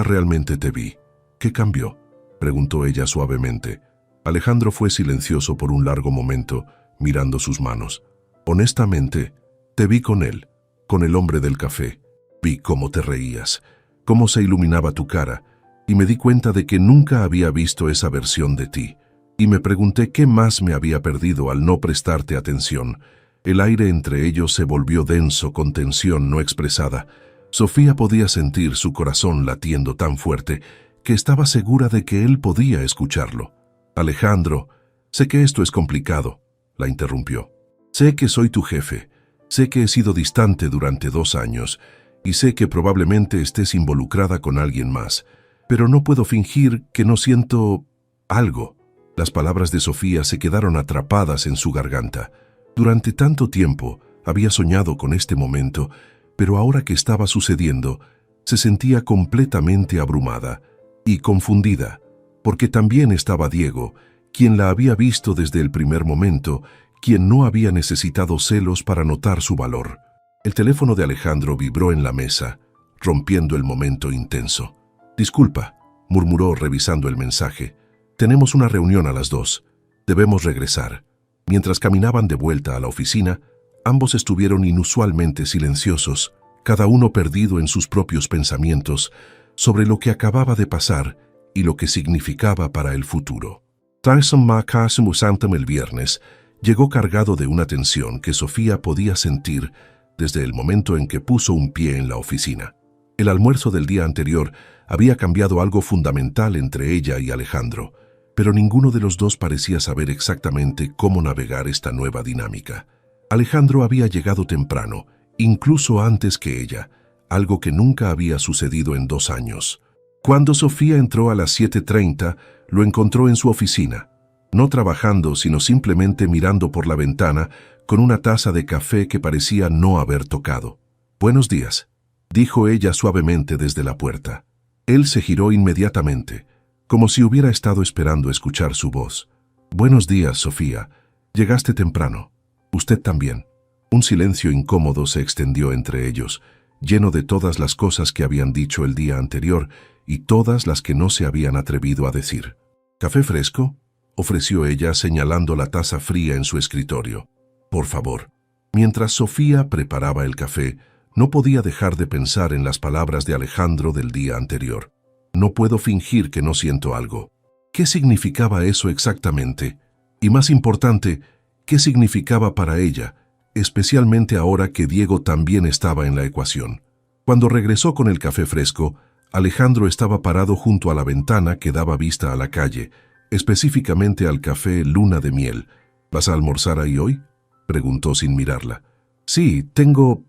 realmente te vi. ¿Qué cambió?, preguntó ella suavemente. Alejandro fue silencioso por un largo momento, mirando sus manos. Honestamente, te vi con él, con el hombre del café. Vi cómo te reías, cómo se iluminaba tu cara, y me di cuenta de que nunca había visto esa versión de ti. Y me pregunté qué más me había perdido al no prestarte atención. El aire entre ellos se volvió denso con tensión no expresada. Sofía podía sentir su corazón latiendo tan fuerte que estaba segura de que él podía escucharlo. Alejandro, sé que esto es complicado, la interrumpió. Sé que soy tu jefe, sé que he sido distante durante 2 años, y sé que probablemente estés involucrada con alguien más, pero no puedo fingir que no siento algo. Las palabras de Sofía se quedaron atrapadas en su garganta. Durante tanto tiempo había soñado con este momento, pero ahora que estaba sucediendo, se sentía completamente abrumada y confundida, porque también estaba Diego, quien la había visto desde el primer momento, quien no había necesitado celos para notar su valor. El teléfono de Alejandro vibró en la mesa, rompiendo el momento intenso. «Disculpa», murmuró revisando el mensaje. «Tenemos una reunión a las 2. Debemos regresar». Mientras caminaban de vuelta a la oficina, ambos estuvieron inusualmente silenciosos, cada uno perdido en sus propios pensamientos sobre lo que acababa de pasar y lo que significaba para el futuro. Tyson Santam el viernes llegó cargado de una tensión que Sofía podía sentir desde el momento en que puso un pie en la oficina. El almuerzo del día anterior había cambiado algo fundamental entre ella y Alejandro, pero ninguno de los dos parecía saber exactamente cómo navegar esta nueva dinámica. Alejandro había llegado temprano, incluso antes que ella, algo que nunca había sucedido en 2 años. Cuando Sofía entró a las 7:30, lo encontró en su oficina, no trabajando, sino simplemente mirando por la ventana con una taza de café que parecía no haber tocado. «Buenos días», dijo ella suavemente desde la puerta. Él se giró inmediatamente, como si hubiera estado esperando escuchar su voz. «Buenos días, Sofía. Llegaste temprano. Usted también». Un silencio incómodo se extendió entre ellos, lleno de todas las cosas que habían dicho el día anterior y todas las que no se habían atrevido a decir. «¿Café fresco?», ofreció ella señalando la taza fría en su escritorio. «Por favor». Mientras Sofía preparaba el café, no podía dejar de pensar en las palabras de Alejandro del día anterior. «No puedo fingir que no siento algo». ¿Qué significaba eso exactamente? Y más importante, ¿qué significaba para ella, especialmente ahora que Diego también estaba en la ecuación? Cuando regresó con el café fresco, Alejandro estaba parado junto a la ventana que daba vista a la calle, específicamente al café Luna de Miel. «¿Vas a almorzar ahí hoy?», preguntó sin mirarla. «Sí, tengo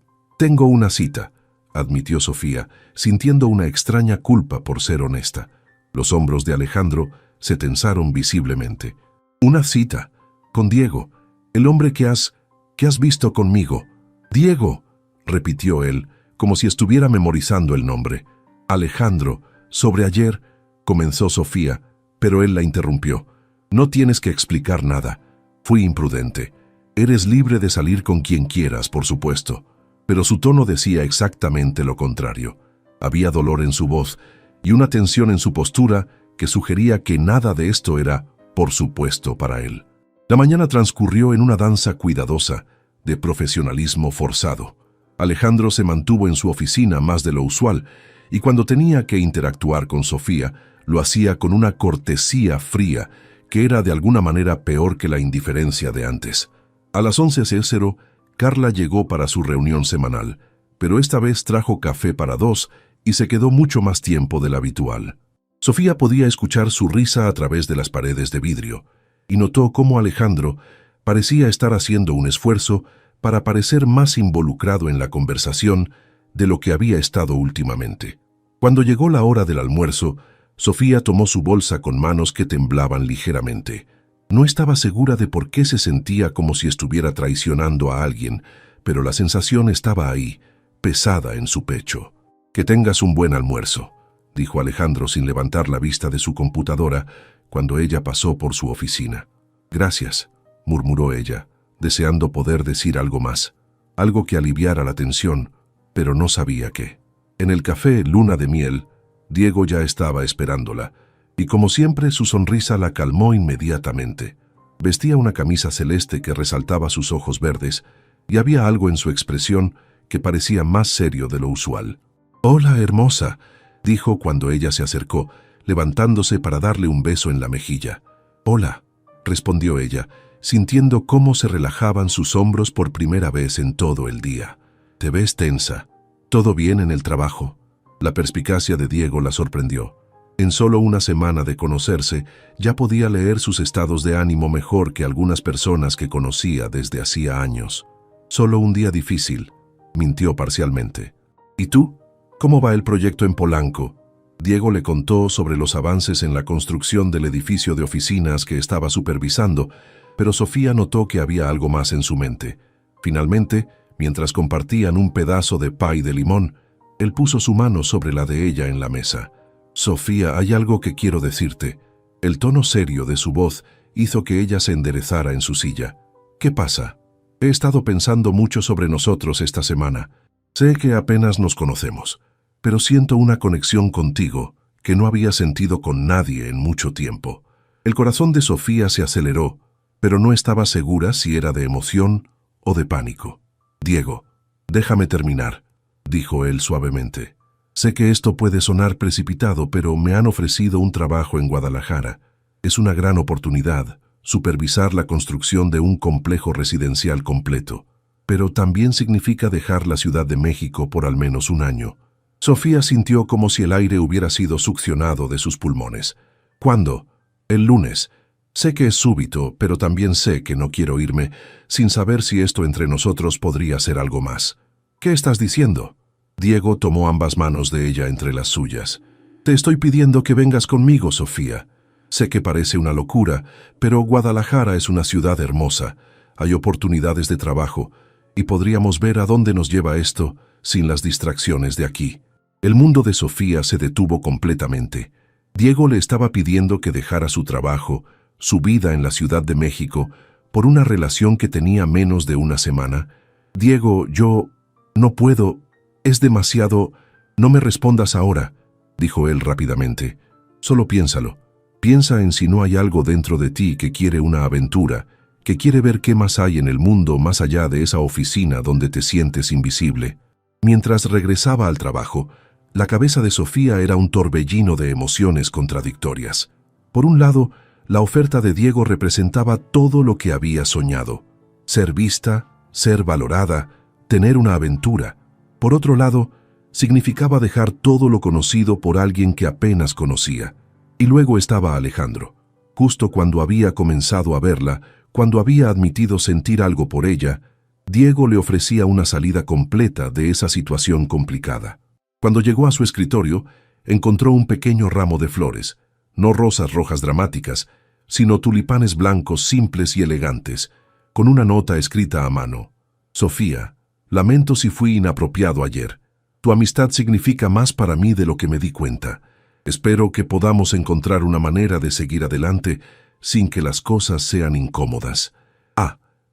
una cita», admitió Sofía, sintiendo una extraña culpa por ser honesta. Los hombros de Alejandro se tensaron visiblemente. «¿Una cita? ¿Con Diego? El hombre que has visto conmigo?» «Diego», repitió él, como si estuviera memorizando el nombre. «Alejandro, sobre ayer», comenzó Sofía, pero él la interrumpió. «No tienes que explicar nada. Fui imprudente. Eres libre de salir con quien quieras, por supuesto». Pero su tono decía exactamente lo contrario. Había dolor en su voz y una tensión en su postura que sugería que nada de esto era, por supuesto, para él. La mañana transcurrió en una danza cuidadosa, de profesionalismo forzado. Alejandro se mantuvo en su oficina más de lo usual, y cuando tenía que interactuar con Sofía, lo hacía con una cortesía fría que era de alguna manera peor que la indiferencia de antes. A las 11:00, Carla llegó para su reunión semanal, pero esta vez trajo café para 2 y se quedó mucho más tiempo del habitual. Sofía podía escuchar su risa a través de las paredes de vidrio, y notó cómo Alejandro parecía estar haciendo un esfuerzo para parecer más involucrado en la conversación de lo que había estado últimamente. Cuando llegó la hora del almuerzo, Sofía tomó su bolsa con manos que temblaban ligeramente. No estaba segura de por qué se sentía como si estuviera traicionando a alguien, pero la sensación estaba ahí, pesada en su pecho. «Que tengas un buen almuerzo», dijo Alejandro sin levantar la vista de su computadora cuando ella pasó por su oficina. «Gracias», murmuró ella, deseando poder decir algo más, algo que aliviara la tensión, pero no sabía qué. En el café Luna de Miel, Diego ya estaba esperándola, y como siempre su sonrisa la calmó inmediatamente. Vestía una camisa celeste que resaltaba sus ojos verdes, y había algo en su expresión que parecía más serio de lo usual. «Hola, hermosa», dijo cuando ella se acercó, levantándose para darle un beso en la mejilla. «Hola», respondió ella, sintiendo cómo se relajaban sus hombros por primera vez en todo el día. «Te ves tensa. ¿Todo bien en el trabajo?» La perspicacia de Diego la sorprendió. En solo una semana de conocerse, ya podía leer sus estados de ánimo mejor que algunas personas que conocía desde hacía años. «Solo un día difícil», mintió parcialmente. «¿Y tú? ¿Cómo va el proyecto en Polanco?» Diego le contó sobre los avances en la construcción del edificio de oficinas que estaba supervisando, pero Sofía notó que había algo más en su mente. Finalmente, mientras compartían un pedazo de pay de limón, él puso su mano sobre la de ella en la mesa. «Sofía, hay algo que quiero decirte». El tono serio de su voz hizo que ella se enderezara en su silla. «¿Qué pasa?» «He estado pensando mucho sobre nosotros esta semana. Sé que apenas nos conocemos, pero siento una conexión contigo que no había sentido con nadie en mucho tiempo». El corazón de Sofía se aceleró, pero no estaba segura si era de emoción o de pánico. «Diego, déjame terminar», dijo él suavemente. «Sé que esto puede sonar precipitado, pero me han ofrecido un trabajo en Guadalajara. Es una gran oportunidad, supervisar la construcción de un complejo residencial completo, pero también significa dejar la Ciudad de México por al menos un año». Sofía sintió como si el aire hubiera sido succionado de sus pulmones. «¿Cuándo?» «El lunes. Sé que es súbito, pero también sé que no quiero irme sin saber si esto entre nosotros podría ser algo más». «¿Qué estás diciendo?» Diego tomó ambas manos de ella entre las suyas. «Te estoy pidiendo que vengas conmigo, Sofía. Sé que parece una locura, pero Guadalajara es una ciudad hermosa. Hay oportunidades de trabajo, y podríamos ver a dónde nos lleva esto sin las distracciones de aquí». El mundo de Sofía se detuvo completamente. Diego le estaba pidiendo que dejara su trabajo, su vida en la Ciudad de México, por una relación que tenía menos de una semana. «Diego, yo no puedo. Es demasiado. No me respondas ahora», dijo él rápidamente. «Solo piénsalo. Piensa en si no hay algo dentro de ti que quiere una aventura, que quiere ver qué más hay en el mundo más allá de esa oficina donde te sientes invisible». Mientras regresaba al trabajo, la cabeza de Sofía era un torbellino de emociones contradictorias. Por un lado, la oferta de Diego representaba todo lo que había soñado: ser vista, ser valorada, tener una aventura. Por otro lado, significaba dejar todo lo conocido por alguien que apenas conocía. Y luego estaba Alejandro. Justo cuando había comenzado a verla, cuando había admitido sentir algo por ella, Diego le ofrecía una salida completa de esa situación complicada. Cuando llegó a su escritorio, encontró un pequeño ramo de flores, no rosas rojas dramáticas, sino tulipanes blancos simples y elegantes, con una nota escrita a mano. «Sofía, lamento si fui inapropiado ayer. Tu amistad significa más para mí de lo que me di cuenta. Espero que podamos encontrar una manera de seguir adelante sin que las cosas sean incómodas».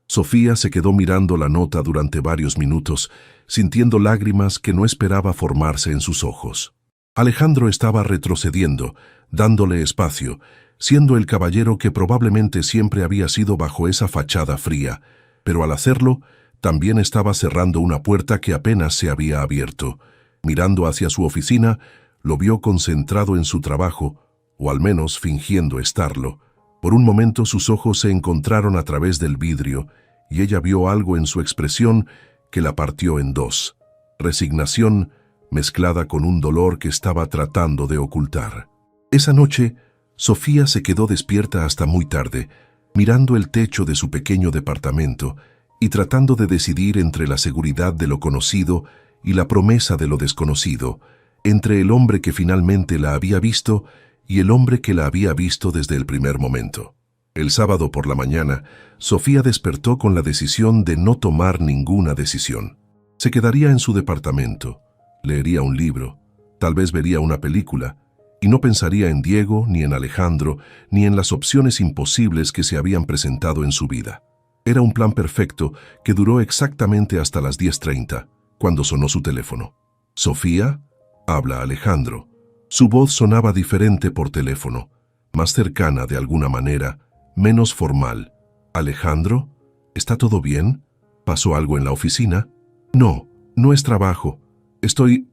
Sofía se quedó mirando la nota durante varios minutos, sintiendo lágrimas que no esperaba formarse en sus ojos. Alejandro estaba retrocediendo, dándole espacio, siendo el caballero que probablemente siempre había sido bajo esa fachada fría, pero al hacerlo, también estaba cerrando una puerta que apenas se había abierto. Mirando hacia su oficina, lo vio concentrado en su trabajo, o al menos fingiendo estarlo. Por un momento sus ojos se encontraron a través del vidrio, y ella vio algo en su expresión que la partió en dos: resignación mezclada con un dolor que estaba tratando de ocultar. Esa noche, Sofía se quedó despierta hasta muy tarde, mirando el techo de su pequeño departamento y tratando de decidir entre la seguridad de lo conocido y la promesa de lo desconocido, entre el hombre que finalmente la había visto y el hombre que la había visto desde el primer momento. El sábado por la mañana, Sofía despertó con la decisión de no tomar ninguna decisión. Se quedaría en su departamento, leería un libro, tal vez vería una película, y no pensaría en Diego, ni en Alejandro, ni en las opciones imposibles que se habían presentado en su vida. Era un plan perfecto que duró exactamente hasta las 10:30, cuando sonó su teléfono. «¿Sofía?», habla Alejandro. Su voz sonaba diferente por teléfono, más cercana de alguna manera, menos formal. «¿Alejandro? ¿Está todo bien? ¿Pasó algo en la oficina?» «No, no es trabajo. Estoy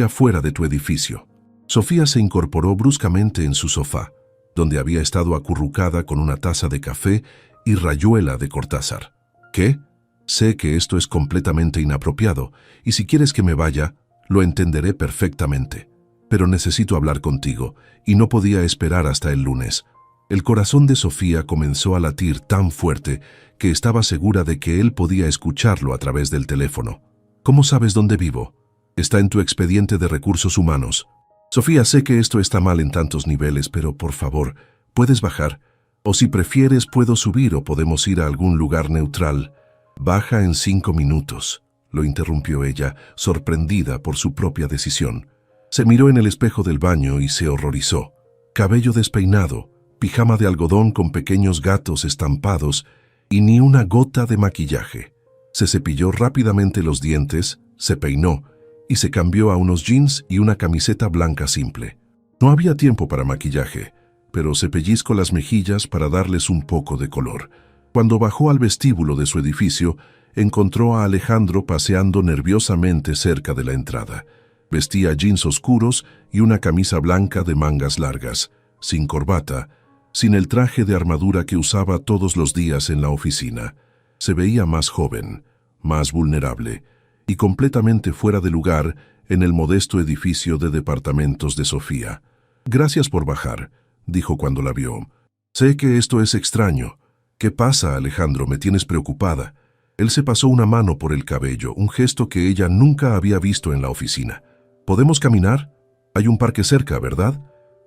afuera de tu edificio». Sofía se incorporó bruscamente en su sofá, donde había estado acurrucada con una taza de café y rayuela de Cortázar. «¿Qué? Sé que esto es completamente inapropiado, y si quieres que me vaya, lo entenderé perfectamente. Pero necesito hablar contigo, y no podía esperar hasta el lunes». El corazón de Sofía comenzó a latir tan fuerte que estaba segura de que él podía escucharlo a través del teléfono. «¿Cómo sabes dónde vivo? Está en tu expediente de recursos humanos». «Sofía, sé que esto está mal en tantos niveles, pero por favor, ¿puedes bajar? O si prefieres, puedo subir o podemos ir a algún lugar neutral». «Baja en 5 minutos», lo interrumpió ella, sorprendida por su propia decisión. Se miró en el espejo del baño y se horrorizó. Cabello despeinado, pijama de algodón con pequeños gatos estampados y ni una gota de maquillaje. Se cepilló rápidamente los dientes, se peinó y se cambió a unos jeans y una camiseta blanca simple. No había tiempo para maquillaje, pero se pellizcó las mejillas para darles un poco de color. Cuando bajó al vestíbulo de su edificio, encontró a Alejandro paseando nerviosamente cerca de la entrada. Vestía jeans oscuros y una camisa blanca de mangas largas, sin corbata, sin el traje de armadura que usaba todos los días en la oficina. Se veía más joven, más vulnerable y completamente fuera de lugar en el modesto edificio de departamentos de Sofía. «Gracias por bajar», dijo cuando la vio. «Sé que esto es extraño. ¿Qué pasa, Alejandro? Me tienes preocupada». Él se pasó una mano por el cabello, un gesto que ella nunca había visto en la oficina. «¿Podemos caminar? Hay un parque cerca, ¿verdad?».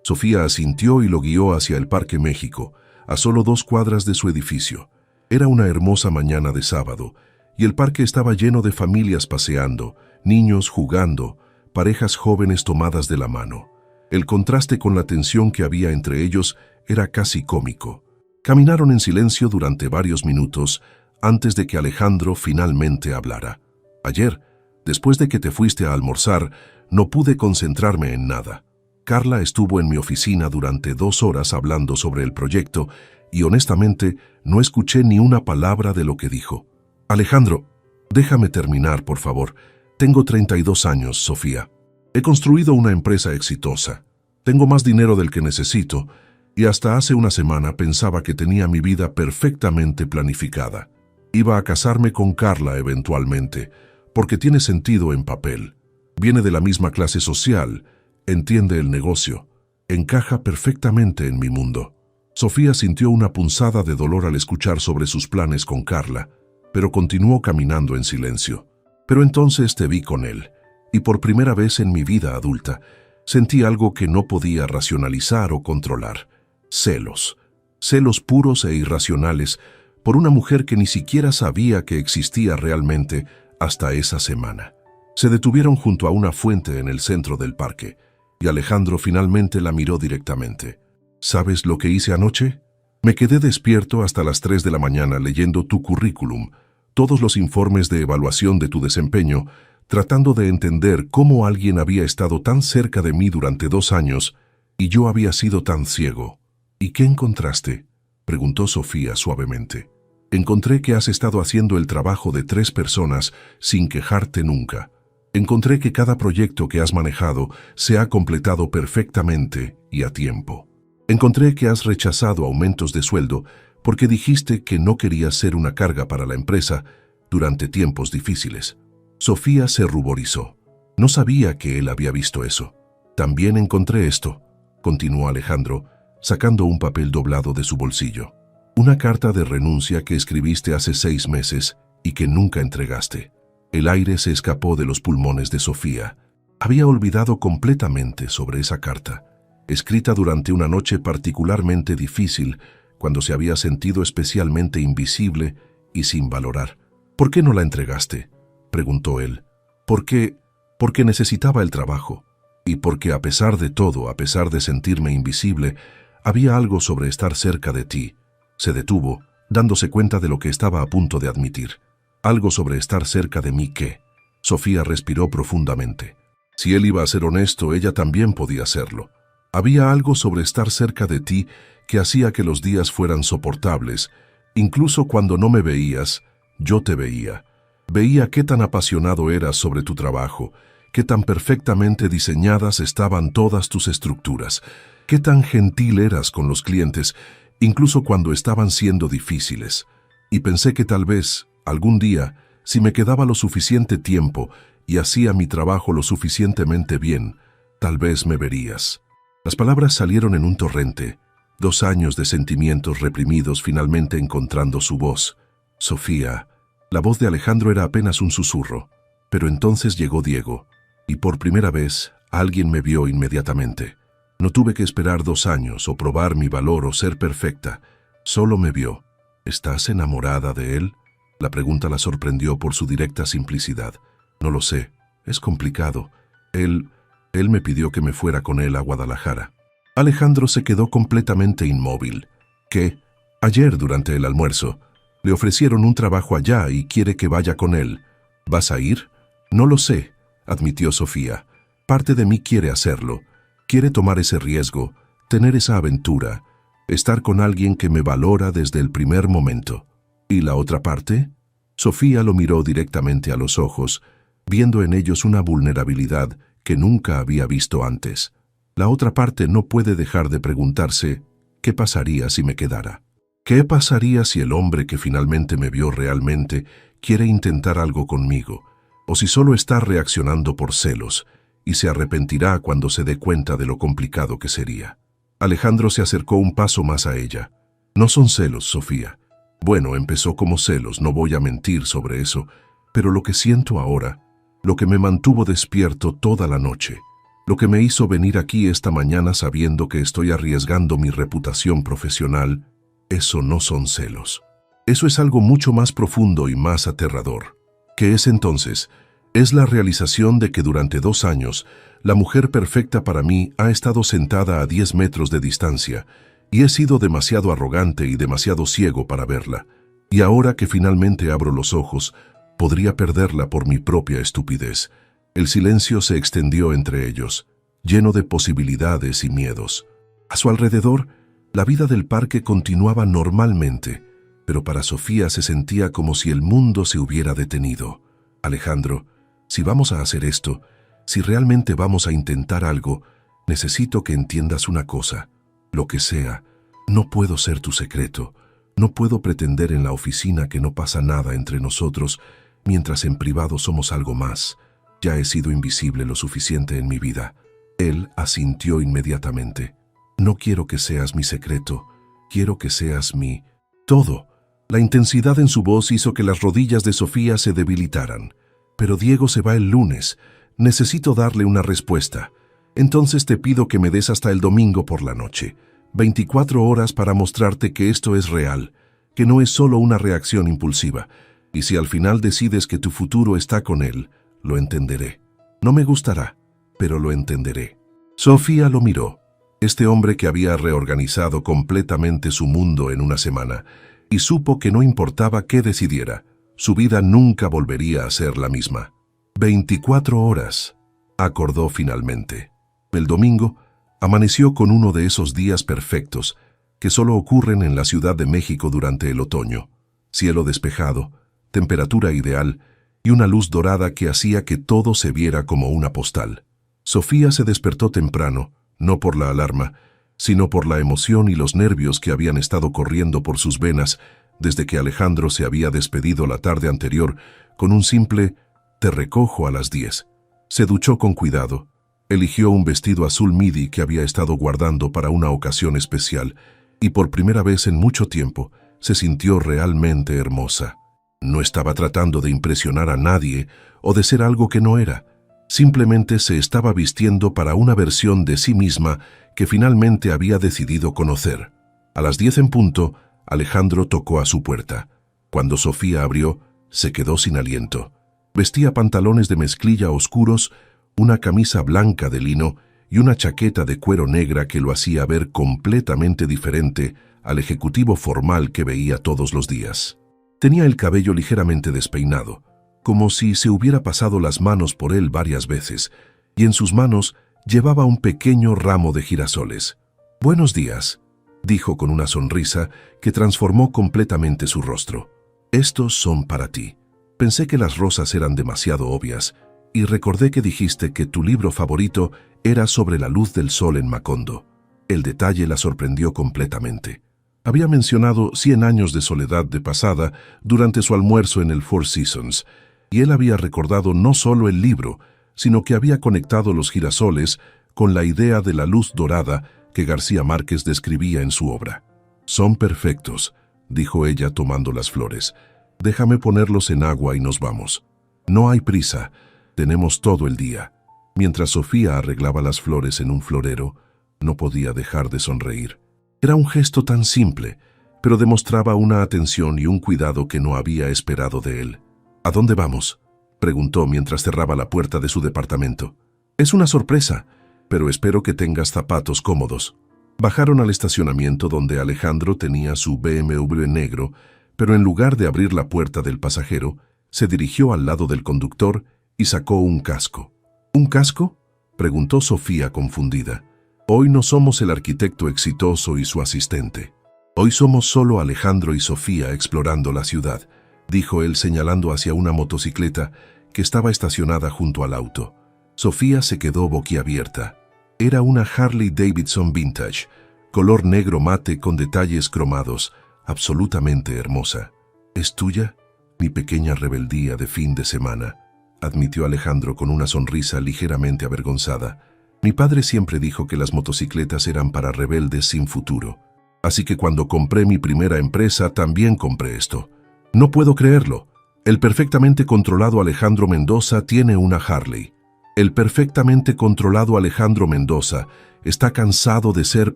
Sofía asintió y lo guió hacia el Parque México, a solo 2 cuadras de su edificio. Era una hermosa mañana de sábado, y el parque estaba lleno de familias paseando, niños jugando, parejas jóvenes tomadas de la mano. El contraste con la tensión que había entre ellos era casi cómico. Caminaron en silencio durante varios minutos antes de que Alejandro finalmente hablara. «Ayer, después de que te fuiste a almorzar, no pude concentrarme en nada. Carla estuvo en mi oficina durante 2 horas hablando sobre el proyecto y honestamente no escuché ni una palabra de lo que dijo». «Alejandro, déjame terminar, por favor. Tengo 32 años, Sofía. He construido una empresa exitosa. Tengo más dinero del que necesito y hasta hace una semana pensaba que tenía mi vida perfectamente planificada. Iba a casarme con Carla eventualmente, porque tiene sentido en papel. Viene de la misma clase social, entiende el negocio, encaja perfectamente en mi mundo». Sofía sintió una punzada de dolor al escuchar sobre sus planes con Carla, pero continuó caminando en silencio. «Pero entonces te vi con él, y por primera vez en mi vida adulta, sentí algo que no podía racionalizar o controlar. Celos. Celos puros e irracionales por una mujer que ni siquiera sabía que existía realmente hasta esa semana». Se detuvieron junto a una fuente en el centro del parque, y Alejandro finalmente la miró directamente. «¿Sabes lo que hice anoche? Me quedé despierto hasta las 3 de la mañana leyendo tu currículum, todos los informes de evaluación de tu desempeño, tratando de entender cómo alguien había estado tan cerca de mí durante 2 años y yo había sido tan ciego». «¿Y qué encontraste?», preguntó Sofía suavemente. «Encontré que has estado haciendo el trabajo de 3 personas sin quejarte nunca. Encontré que cada proyecto que has manejado se ha completado perfectamente y a tiempo. Encontré que has rechazado aumentos de sueldo porque dijiste que no querías ser una carga para la empresa durante tiempos difíciles». Sofía se ruborizó. No sabía que él había visto eso. «También encontré esto», continuó Alejandro, sacando un papel doblado de su bolsillo. «Una carta de renuncia que escribiste hace 6 meses y que nunca entregaste». El aire se escapó de los pulmones de Sofía. Había olvidado completamente sobre esa carta. escrita durante una noche particularmente difícil, cuando se había sentido especialmente invisible y sin valorar. «¿Por qué no la entregaste?», preguntó él. «¿Por qué? Porque necesitaba el trabajo. Y porque a pesar de todo, a pesar de sentirme invisible, había algo sobre estar cerca de ti». Se detuvo, dándose cuenta de lo que estaba a punto de admitir. «Algo sobre estar cerca de mí que...». Sofía respiró profundamente. Si él iba a ser honesto, ella también podía serlo. Había algo sobre estar cerca de ti que hacía que los días fueran soportables. Incluso cuando no me veías, yo te veía. Veía qué tan apasionado eras sobre tu trabajo, qué tan perfectamente diseñadas estaban todas tus estructuras, qué tan gentil eras con los clientes, incluso cuando estaban siendo difíciles. Y pensé que tal vez, algún día, si me quedaba lo suficiente tiempo y hacía mi trabajo lo suficientemente bien, tal vez me verías. Las palabras salieron en un torrente, 2 años de sentimientos reprimidos finalmente encontrando su voz. Sofía. La voz de Alejandro era apenas un susurro, pero entonces llegó Diego, y por primera vez alguien me vio inmediatamente. No tuve que esperar 2 años o probar mi valor o ser perfecta, solo me vio. ¿Estás enamorada de él? La pregunta la sorprendió por su directa simplicidad. No lo sé, es complicado. Él me pidió que me fuera con él a Guadalajara. Alejandro se quedó completamente inmóvil. ¿Qué? Ayer, durante el almuerzo, le ofrecieron un trabajo allá y quiere que vaya con él. ¿Vas a ir? No lo sé, admitió Sofía. Parte de mí quiere hacerlo. Quiere tomar ese riesgo, tener esa aventura, estar con alguien que me valora desde el primer momento. ¿Y la otra parte? Sofía lo miró directamente a los ojos, viendo en ellos una vulnerabilidad que nunca había visto antes. La otra parte no puede dejar de preguntarse, ¿qué pasaría si me quedara? ¿Qué pasaría si el hombre que finalmente me vio realmente quiere intentar algo conmigo? ¿O si solo está reaccionando por celos y se arrepentirá cuando se dé cuenta de lo complicado que sería? Alejandro se acercó un paso más a ella. No son celos, Sofía. Bueno, empezó como celos, no voy a mentir sobre eso, pero lo que siento ahora, lo que me mantuvo despierto toda la noche, lo que me hizo venir aquí esta mañana sabiendo que estoy arriesgando mi reputación profesional, eso no son celos. Eso es algo mucho más profundo y más aterrador. ¿Qué es entonces? Es la realización de que durante 2 años, la mujer perfecta para mí ha estado sentada a 10 metros de distancia, y he sido demasiado arrogante y demasiado ciego para verla. Y ahora que finalmente abro los ojos, podría perderla por mi propia estupidez. El silencio se extendió entre ellos, lleno de posibilidades y miedos. A su alrededor, la vida del parque continuaba normalmente, pero para Sofía se sentía como si el mundo se hubiera detenido. Alejandro, si vamos a hacer esto, si realmente vamos a intentar algo, necesito que entiendas una cosa. Lo que sea, no puedo ser tu secreto. No puedo pretender en la oficina que no pasa nada entre nosotros, mientras en privado somos algo más. Ya he sido invisible lo suficiente en mi vida. Él asintió inmediatamente. No quiero que seas mi secreto, quiero que seas mi todo. La intensidad en su voz hizo que las rodillas de Sofía se debilitaran. Pero Diego se va el lunes. Necesito darle una respuesta. Entonces te pido que me des hasta el domingo por la noche. 24 horas para mostrarte que esto es real, que no es solo una reacción impulsiva. Y si al final decides que tu futuro está con él, lo entenderé. No me gustará, pero lo entenderé. Sofía lo miró. Este hombre que había reorganizado completamente su mundo en una semana, y supo que no importaba qué decidiera, su vida nunca volvería a ser la misma. 24 horas, acordó finalmente. El domingo amaneció con uno de esos días perfectos que solo ocurren en la Ciudad de México durante el otoño. Cielo despejado, temperatura ideal y una luz dorada que hacía que todo se viera como una postal. Sofía se despertó temprano, no por la alarma, sino por la emoción y los nervios que habían estado corriendo por sus venas desde que Alejandro se había despedido la tarde anterior con un simple «te recojo a las 10». Se duchó con cuidado, eligió un vestido azul midi que había estado guardando para una ocasión especial y por primera vez en mucho tiempo se sintió realmente hermosa. No estaba tratando de impresionar a nadie o de ser algo que no era. Simplemente se estaba vistiendo para una versión de sí misma que finalmente había decidido conocer. A las 10 en punto, Alejandro tocó a su puerta. Cuando Sofía abrió, se quedó sin aliento. Vestía pantalones de mezclilla oscuros, una camisa blanca de lino y una chaqueta de cuero negra que lo hacía ver completamente diferente al ejecutivo formal que veía todos los días. Tenía el cabello ligeramente despeinado, como si se hubiera pasado las manos por él varias veces, y en sus manos llevaba un pequeño ramo de girasoles. «Buenos días», dijo con una sonrisa que transformó completamente su rostro. «Estos son para ti. Pensé que las rosas eran demasiado obvias, y recordé que dijiste que tu libro favorito era sobre la luz del sol en Macondo». El detalle la sorprendió completamente. Había mencionado 100 años de soledad de pasada durante su almuerzo en el Four Seasons, y él había recordado no solo el libro, sino que había conectado los girasoles con la idea de la luz dorada que García Márquez describía en su obra. «Son perfectos», dijo ella tomando las flores. «Déjame ponerlos en agua y nos vamos». «No hay prisa, tenemos todo el día». Mientras Sofía arreglaba las flores en un florero, no podía dejar de sonreír. Era un gesto tan simple, pero demostraba una atención y un cuidado que no había esperado de él. «¿A dónde vamos?», preguntó mientras cerraba la puerta de su departamento. «Es una sorpresa, pero espero que tengas zapatos cómodos». Bajaron al estacionamiento donde Alejandro tenía su BMW negro, pero en lugar de abrir la puerta del pasajero, se dirigió al lado del conductor y sacó un casco. «¿Un casco?», preguntó Sofía confundida. «Hoy no somos el arquitecto exitoso y su asistente. Hoy somos solo Alejandro y Sofía explorando la ciudad», dijo él señalando hacia una motocicleta que estaba estacionada junto al auto. Sofía se quedó boquiabierta. Era una Harley Davidson Vintage, color negro mate con detalles cromados, absolutamente hermosa. «¿Es tuya?», mi pequeña rebeldía de fin de semana, admitió Alejandro con una sonrisa ligeramente avergonzada. «Mi padre siempre dijo que las motocicletas eran para rebeldes sin futuro. Así que cuando compré mi primera empresa también compré esto». «No puedo creerlo. El perfectamente controlado Alejandro Mendoza tiene una Harley. El perfectamente controlado Alejandro Mendoza está cansado de ser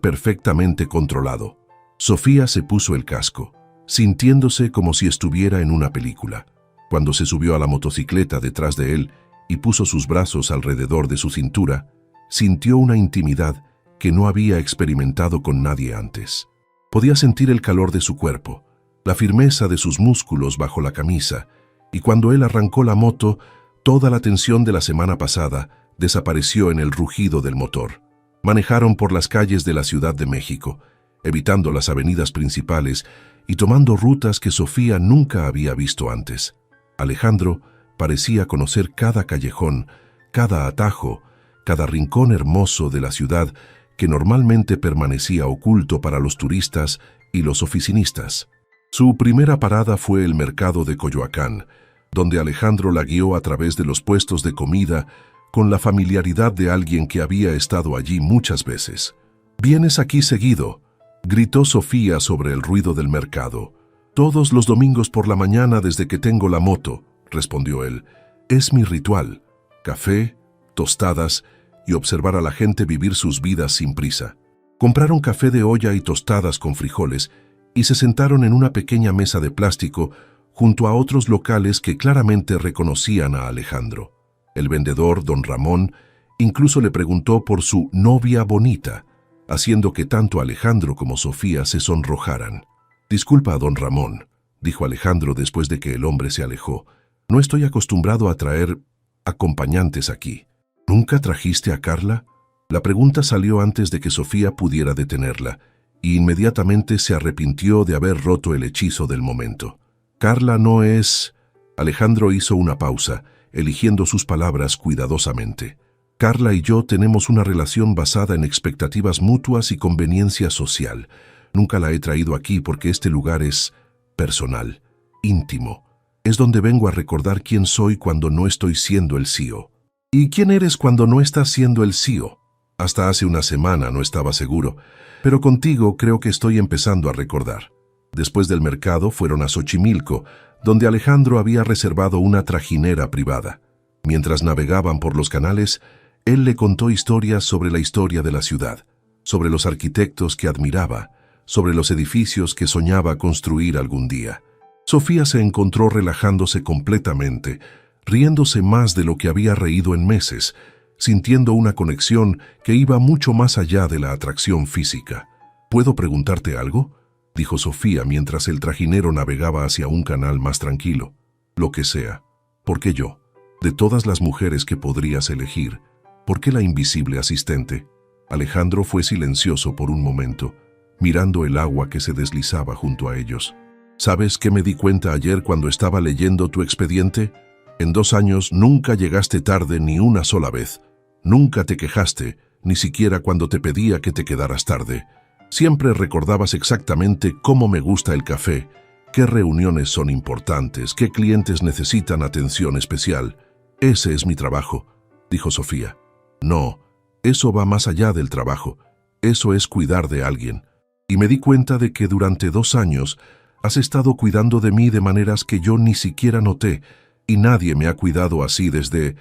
perfectamente controlado». Sofía se puso el casco, sintiéndose como si estuviera en una película. Cuando se subió a la motocicleta detrás de él y puso sus brazos alrededor de su cintura, sintió una intimidad que no había experimentado con nadie antes. Podía sentir el calor de su cuerpo, la firmeza de sus músculos bajo la camisa, y cuando él arrancó la moto, toda la tensión de la semana pasada desapareció en el rugido del motor. Manejaron por las calles de la Ciudad de México, evitando las avenidas principales y tomando rutas que Sofía nunca había visto antes. Alejandro parecía conocer cada callejón, cada atajo, cada rincón hermoso de la ciudad que normalmente permanecía oculto para los turistas y los oficinistas. Su primera parada fue el mercado de Coyoacán, donde Alejandro la guió a través de los puestos de comida con la familiaridad de alguien que había estado allí muchas veces. «¿Vienes aquí seguido?», gritó Sofía sobre el ruido del mercado. «Todos los domingos por la mañana desde que tengo la moto», respondió él. «Es mi ritual. Café, tostadas y observar a la gente vivir sus vidas sin prisa». Compraron café de olla y tostadas con frijoles y se sentaron en una pequeña mesa de plástico junto a otros locales que claramente reconocían a Alejandro. El vendedor, don Ramón, incluso le preguntó por su novia bonita, haciendo que tanto Alejandro como Sofía se sonrojaran. «Disculpa, don Ramón», dijo Alejandro después de que el hombre se alejó. «No estoy acostumbrado a traer acompañantes aquí». «¿Nunca trajiste a Carla?». La pregunta salió antes de que Sofía pudiera detenerla, y inmediatamente se arrepintió de haber roto el hechizo del momento. «Carla no es...». Alejandro hizo una pausa, eligiendo sus palabras cuidadosamente. «Carla y yo tenemos una relación basada en expectativas mutuas y conveniencia social. Nunca la he traído aquí porque este lugar es personal, íntimo. Es donde vengo a recordar quién soy cuando no estoy siendo el CEO». «¿Y quién eres cuando no estás siendo el CEO?». «Hasta hace una semana no estaba seguro, pero contigo creo que estoy empezando a recordar». Después del mercado fueron a Xochimilco, donde Alejandro había reservado una trajinera privada. Mientras navegaban por los canales, él le contó historias sobre la historia de la ciudad. sobre los arquitectos que admiraba, sobre los edificios que soñaba construir algún día. Sofía se encontró relajándose completamente, riéndose más de lo que había reído en meses, sintiendo una conexión que iba mucho más allá de la atracción física. ¿Puedo preguntarte algo?, dijo Sofía mientras el trajinero navegaba hacia un canal más tranquilo. Lo que sea. ¿Por qué yo? De todas las mujeres que podrías elegir, ¿por qué la invisible asistente? Alejandro fue silencioso por un momento, mirando el agua que se deslizaba junto a ellos. ¿Sabes qué me di cuenta ayer cuando estaba leyendo tu expediente? En 2 años nunca llegaste tarde ni una sola vez. Nunca te quejaste, ni siquiera cuando te pedía que te quedaras tarde. Siempre recordabas exactamente cómo me gusta el café, qué reuniones son importantes, qué clientes necesitan atención especial. Ese es mi trabajo, dijo Sofía. No, eso va más allá del trabajo. Eso es cuidar de alguien. Y me di cuenta de que durante 2 años has estado cuidando de mí de maneras que yo ni siquiera noté, y nadie me ha cuidado así desde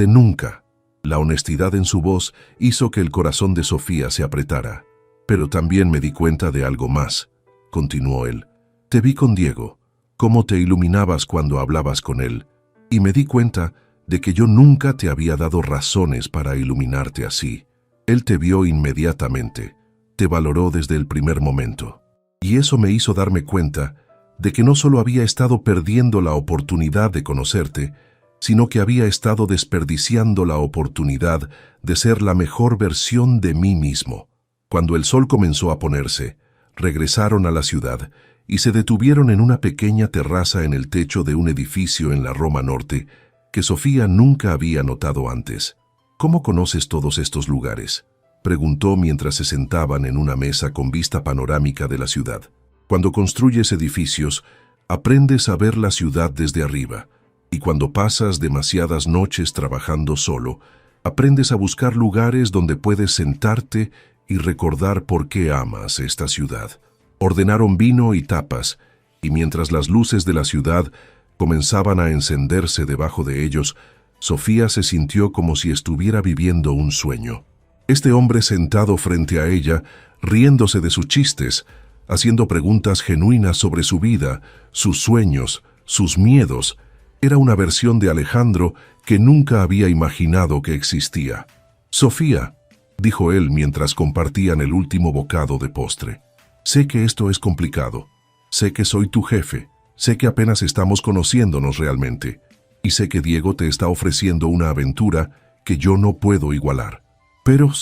nunca. La honestidad en su voz hizo que el corazón de Sofía se apretara. Pero también me di cuenta de algo más, continuó él. Te vi con Diego, cómo te iluminabas cuando hablabas con él, y me di cuenta de que yo nunca te había dado razones para iluminarte así. Él te vio inmediatamente, te valoró desde el primer momento. Y eso me hizo darme cuenta de que no solo había estado perdiendo la oportunidad de conocerte, sino que había estado desperdiciando la oportunidad de ser la mejor versión de mí mismo. Cuando el sol comenzó a ponerse, regresaron a la ciudad y se detuvieron en una pequeña terraza en el techo de un edificio en la Roma Norte que Sofía nunca había notado antes. ¿Cómo conoces todos estos lugares?, preguntó mientras se sentaban en una mesa con vista panorámica de la ciudad. Cuando construyes edificios, aprendes a ver la ciudad desde arriba, y cuando pasas demasiadas noches trabajando solo, aprendes a buscar lugares donde puedes sentarte y recordar por qué amas esta ciudad. Ordenaron vino y tapas, y mientras las luces de la ciudad comenzaban a encenderse debajo de ellos, Sofía se sintió como si estuviera viviendo un sueño. Este hombre sentado frente a ella, riéndose de sus chistes, haciendo preguntas genuinas sobre su vida, sus sueños, sus miedos, era una versión de Alejandro que nunca había imaginado que existía. «Sofía», dijo él mientras compartían el último bocado de postre, «sé que esto es complicado. Sé que soy tu jefe. Sé que apenas estamos conociéndonos realmente. Y sé que Diego te está ofreciendo una aventura que yo no puedo igualar. Pero»,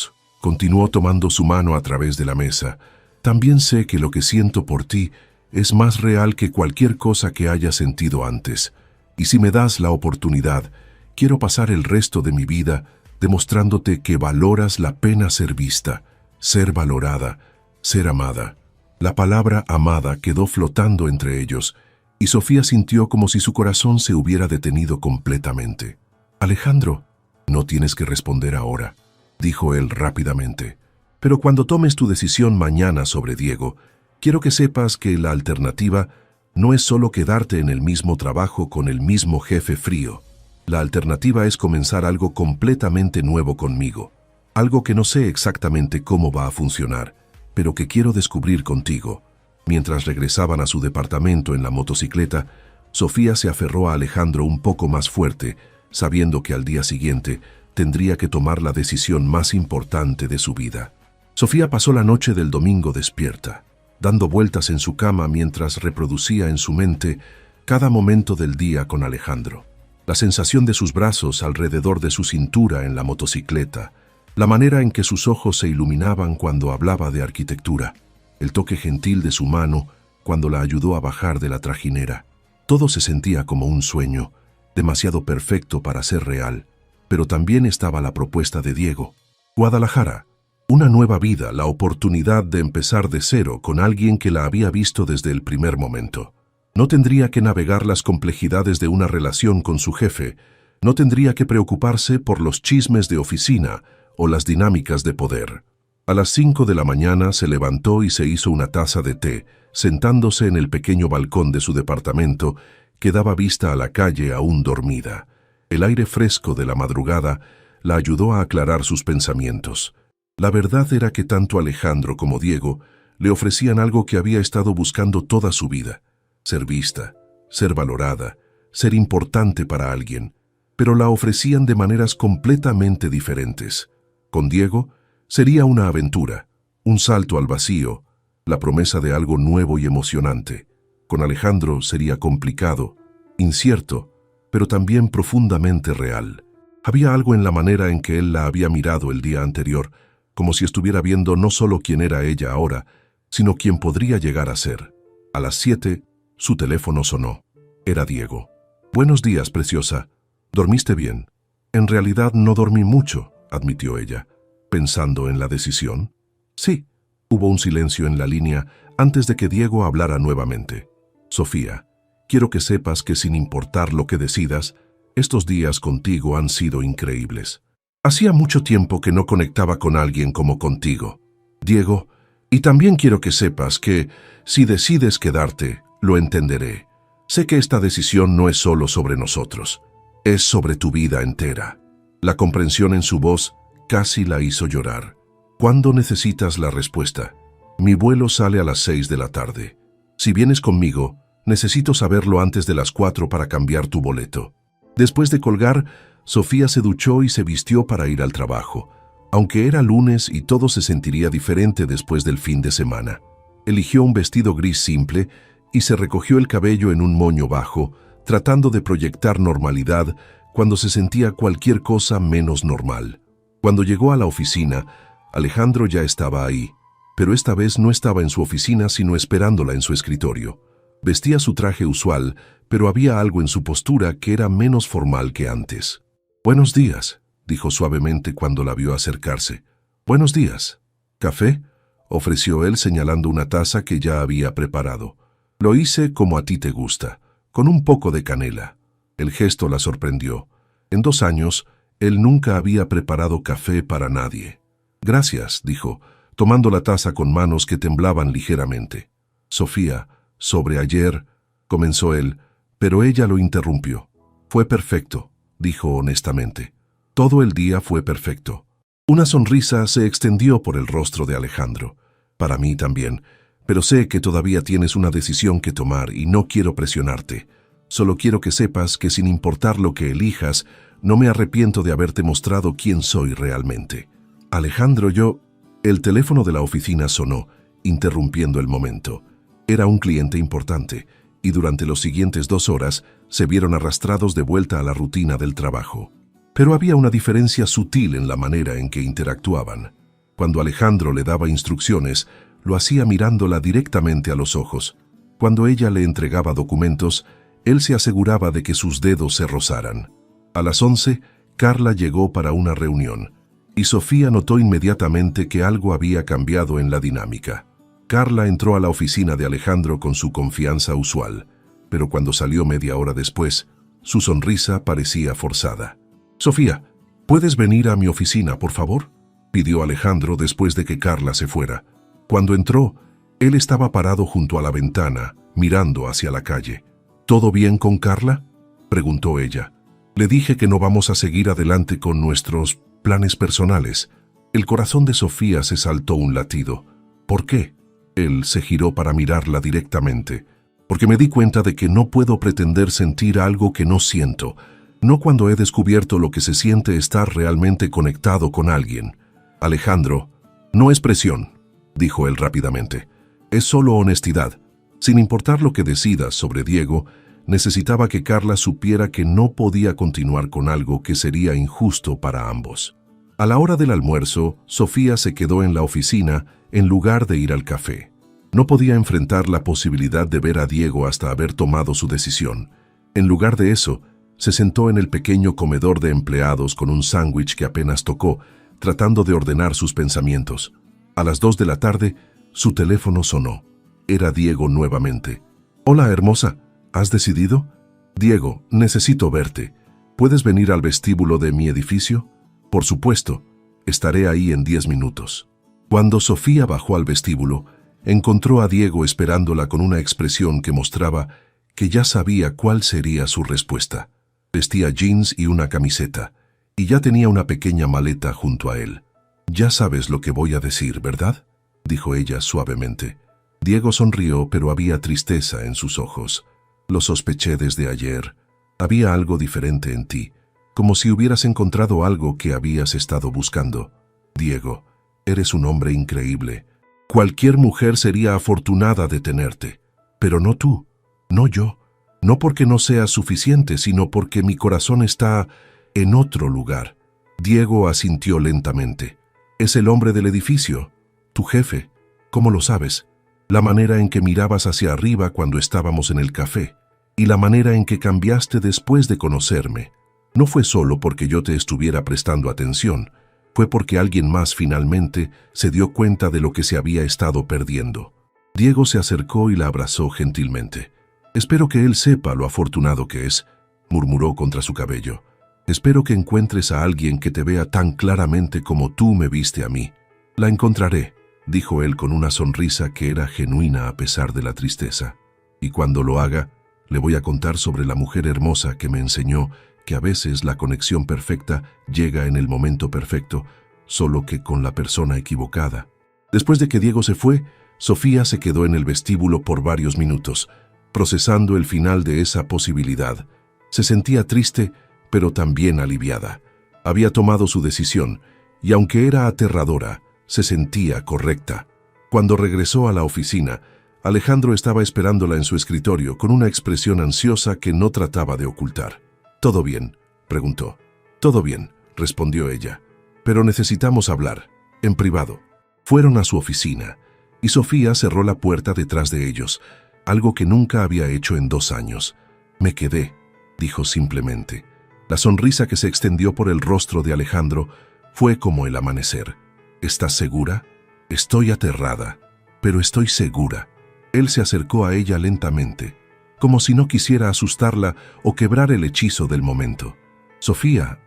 continuó tomando su mano a través de la mesa, «también sé que lo que siento por ti es más real que cualquier cosa que haya sentido antes. Y si me das la oportunidad, quiero pasar el resto de mi vida demostrándote que valoras la pena ser vista, ser valorada, ser amada». La palabra amada quedó flotando entre ellos, y Sofía sintió como si su corazón se hubiera detenido completamente. «Alejandro, no tienes que responder ahora», dijo él rápidamente. «Pero cuando tomes tu decisión mañana sobre Diego, quiero que sepas que la alternativa no es solo quedarte en el mismo trabajo con el mismo jefe frío. La alternativa es comenzar algo completamente nuevo conmigo, algo que no sé exactamente cómo va a funcionar, pero que quiero descubrir contigo». Mientras regresaban a su departamento en la motocicleta, Sofía se aferró a Alejandro un poco más fuerte, sabiendo que al día siguiente tendría que tomar la decisión más importante de su vida. Sofía pasó la noche del domingo despierta, dando vueltas en su cama mientras reproducía en su mente cada momento del día con Alejandro. La sensación de sus brazos alrededor de su cintura en la motocicleta, la manera en que sus ojos se iluminaban cuando hablaba de arquitectura, el toque gentil de su mano cuando la ayudó a bajar de la trajinera. Todo se sentía como un sueño, demasiado perfecto para ser real, pero también estaba la propuesta de Diego. Guadalajara, una nueva vida, la oportunidad de empezar de cero con alguien que la había visto desde el primer momento. No tendría que navegar las complejidades de una relación con su jefe, no tendría que preocuparse por los chismes de oficina o las dinámicas de poder. A las 5 de la mañana se levantó y se hizo una taza de té, sentándose en el pequeño balcón de su departamento que daba vista a la calle aún dormida. El aire fresco de la madrugada la ayudó a aclarar sus pensamientos. La verdad era que tanto Alejandro como Diego le ofrecían algo que había estado buscando toda su vida: ser vista, ser valorada, ser importante para alguien, pero la ofrecían de maneras completamente diferentes. Con Diego sería una aventura, un salto al vacío, la promesa de algo nuevo y emocionante. Con Alejandro sería complicado, incierto, pero también profundamente real. Había algo en la manera en que él la había mirado el día anterior, como si estuviera viendo no solo quién era ella ahora, sino quién podría llegar a ser. A las 7, su teléfono sonó. Era Diego. «Buenos días, preciosa. ¿Dormiste bien?» «En realidad no dormí mucho», admitió ella. «¿Pensando en la decisión?» «Sí». Hubo un silencio en la línea antes de que Diego hablara nuevamente. «Sofía, quiero que sepas que sin importar lo que decidas, estos días contigo han sido increíbles. Hacía mucho tiempo que no conectaba con alguien como contigo, Diego, y también quiero que sepas que, si decides quedarte, lo entenderé. Sé que esta decisión no es solo sobre nosotros, es sobre tu vida entera». La comprensión en su voz casi la hizo llorar. «¿Cuándo necesitas la respuesta?» «Mi vuelo sale a las 6 de la tarde. Si vienes conmigo, necesito saberlo antes de las 4 para cambiar tu boleto». Después de colgar, Sofía se duchó y se vistió para ir al trabajo, aunque era lunes y todo se sentiría diferente después del fin de semana. Eligió un vestido gris simple y se recogió el cabello en un moño bajo, tratando de proyectar normalidad cuando se sentía cualquier cosa menos normal. Cuando llegó a la oficina, Alejandro ya estaba ahí, pero esta vez no estaba en su oficina sino esperándola en su escritorio. Vestía su traje usual, pero había algo en su postura que era menos formal que antes. «Buenos días», dijo suavemente cuando la vio acercarse. «Buenos días». «¿Café?», ofreció él señalando una taza que ya había preparado. «Lo hice como a ti te gusta, con un poco de canela». El gesto la sorprendió. En 2 años, él nunca había preparado café para nadie. «Gracias», dijo, tomando la taza con manos que temblaban ligeramente. «Sofía, sobre ayer», comenzó él, pero ella lo interrumpió. «Fue perfecto», dijo honestamente. «Todo el día fue perfecto». Una sonrisa se extendió por el rostro de Alejandro. «Para mí también, pero sé que todavía tienes una decisión que tomar y no quiero presionarte. Solo quiero que sepas que sin importar lo que elijas, no me arrepiento de haberte mostrado quién soy realmente». «Alejandro, yo...» El teléfono de la oficina sonó, interrumpiendo el momento. Era un cliente importante, y durante los siguientes 2 horas se vieron arrastrados de vuelta a la rutina del trabajo. Pero había una diferencia sutil en la manera en que interactuaban. Cuando Alejandro le daba instrucciones, lo hacía mirándola directamente a los ojos. Cuando ella le entregaba documentos, él se aseguraba de que sus dedos se rozaran. A las 11, Carla llegó para una reunión, y Sofía notó inmediatamente que algo había cambiado en la dinámica. Carla entró a la oficina de Alejandro con su confianza usual, pero cuando salió media hora después, su sonrisa parecía forzada. «Sofía, ¿puedes venir a mi oficina, por favor?», pidió Alejandro después de que Carla se fuera. Cuando entró, él estaba parado junto a la ventana, mirando hacia la calle. «¿Todo bien con Carla?», preguntó ella. «Le dije que no vamos a seguir adelante con nuestros planes personales». El corazón de Sofía se saltó un latido. «¿Por qué?». Él se giró para mirarla directamente. «Porque me di cuenta de que no puedo pretender sentir algo que no siento, no cuando he descubierto lo que se siente estar realmente conectado con alguien». «Alejandro, no es presión», dijo él rápidamente. «Es solo honestidad. Sin importar lo que decidas sobre Diego, necesitaba que Carla supiera que no podía continuar con algo que sería injusto para ambos». A la hora del almuerzo, Sofía se quedó en la oficina en lugar de ir al café. No podía enfrentar la posibilidad de ver a Diego hasta haber tomado su decisión. En lugar de eso, se sentó en el pequeño comedor de empleados con un sándwich que apenas tocó, tratando de ordenar sus pensamientos. A las 2 de la tarde, su teléfono sonó. Era Diego nuevamente. «Hola, hermosa, ¿has decidido?» «Diego, necesito verte. ¿Puedes venir al vestíbulo de mi edificio?» «Por supuesto, estaré ahí en 10 minutos». Cuando Sofía bajó al vestíbulo, encontró a Diego esperándola con una expresión que mostraba que ya sabía cuál sería su respuesta. Vestía jeans y una camiseta, y ya tenía una pequeña maleta junto a él. Ya sabes lo que voy a decir, ¿verdad?, dijo ella suavemente. Diego sonrió, pero había tristeza en sus ojos. Lo sospeché desde ayer. Había algo diferente en ti, como si hubieras encontrado algo que habías estado buscando. Diego, eres un hombre increíble. Cualquier mujer sería afortunada de tenerte, pero no tú, no yo. No porque no seas suficiente, sino porque mi corazón está en otro lugar. Diego asintió lentamente. Es el hombre del edificio, tu jefe. ¿Cómo lo sabes? La manera en que mirabas hacia arriba cuando estábamos en el café, y la manera en que cambiaste después de conocerme. No fue solo porque yo te estuviera prestando atención, fue porque alguien más finalmente se dio cuenta de lo que se había estado perdiendo. Diego se acercó y la abrazó gentilmente. Espero que él sepa lo afortunado que es, murmuró contra su cabello. Espero que encuentres a alguien que te vea tan claramente como tú me viste a mí. La encontraré, dijo él con una sonrisa que era genuina a pesar de la tristeza. Y cuando lo haga, le voy a contar sobre la mujer hermosa que me enseñó que a veces la conexión perfecta llega en el momento perfecto, solo que con la persona equivocada. Después de que Diego se fue, Sofía se quedó en el vestíbulo por varios minutos, procesando el final de esa posibilidad. Se sentía triste, pero también aliviada. Había tomado su decisión, y aunque era aterradora, se sentía correcta. Cuando regresó a la oficina, Alejandro estaba esperándola en su escritorio con una expresión ansiosa que no trataba de ocultar. «¿Todo bien?», preguntó. «Todo bien», respondió ella. «Pero necesitamos hablar, en privado». Fueron a su oficina, y Sofía cerró la puerta detrás de ellos, algo que nunca había hecho en 2 años. «Me quedé», dijo simplemente. La sonrisa que se extendió por el rostro de Alejandro fue como el amanecer. «¿Estás segura?». «Estoy aterrada, pero estoy segura». Él se acercó a ella lentamente, como si no quisiera asustarla o quebrar el hechizo del momento. «Sofía,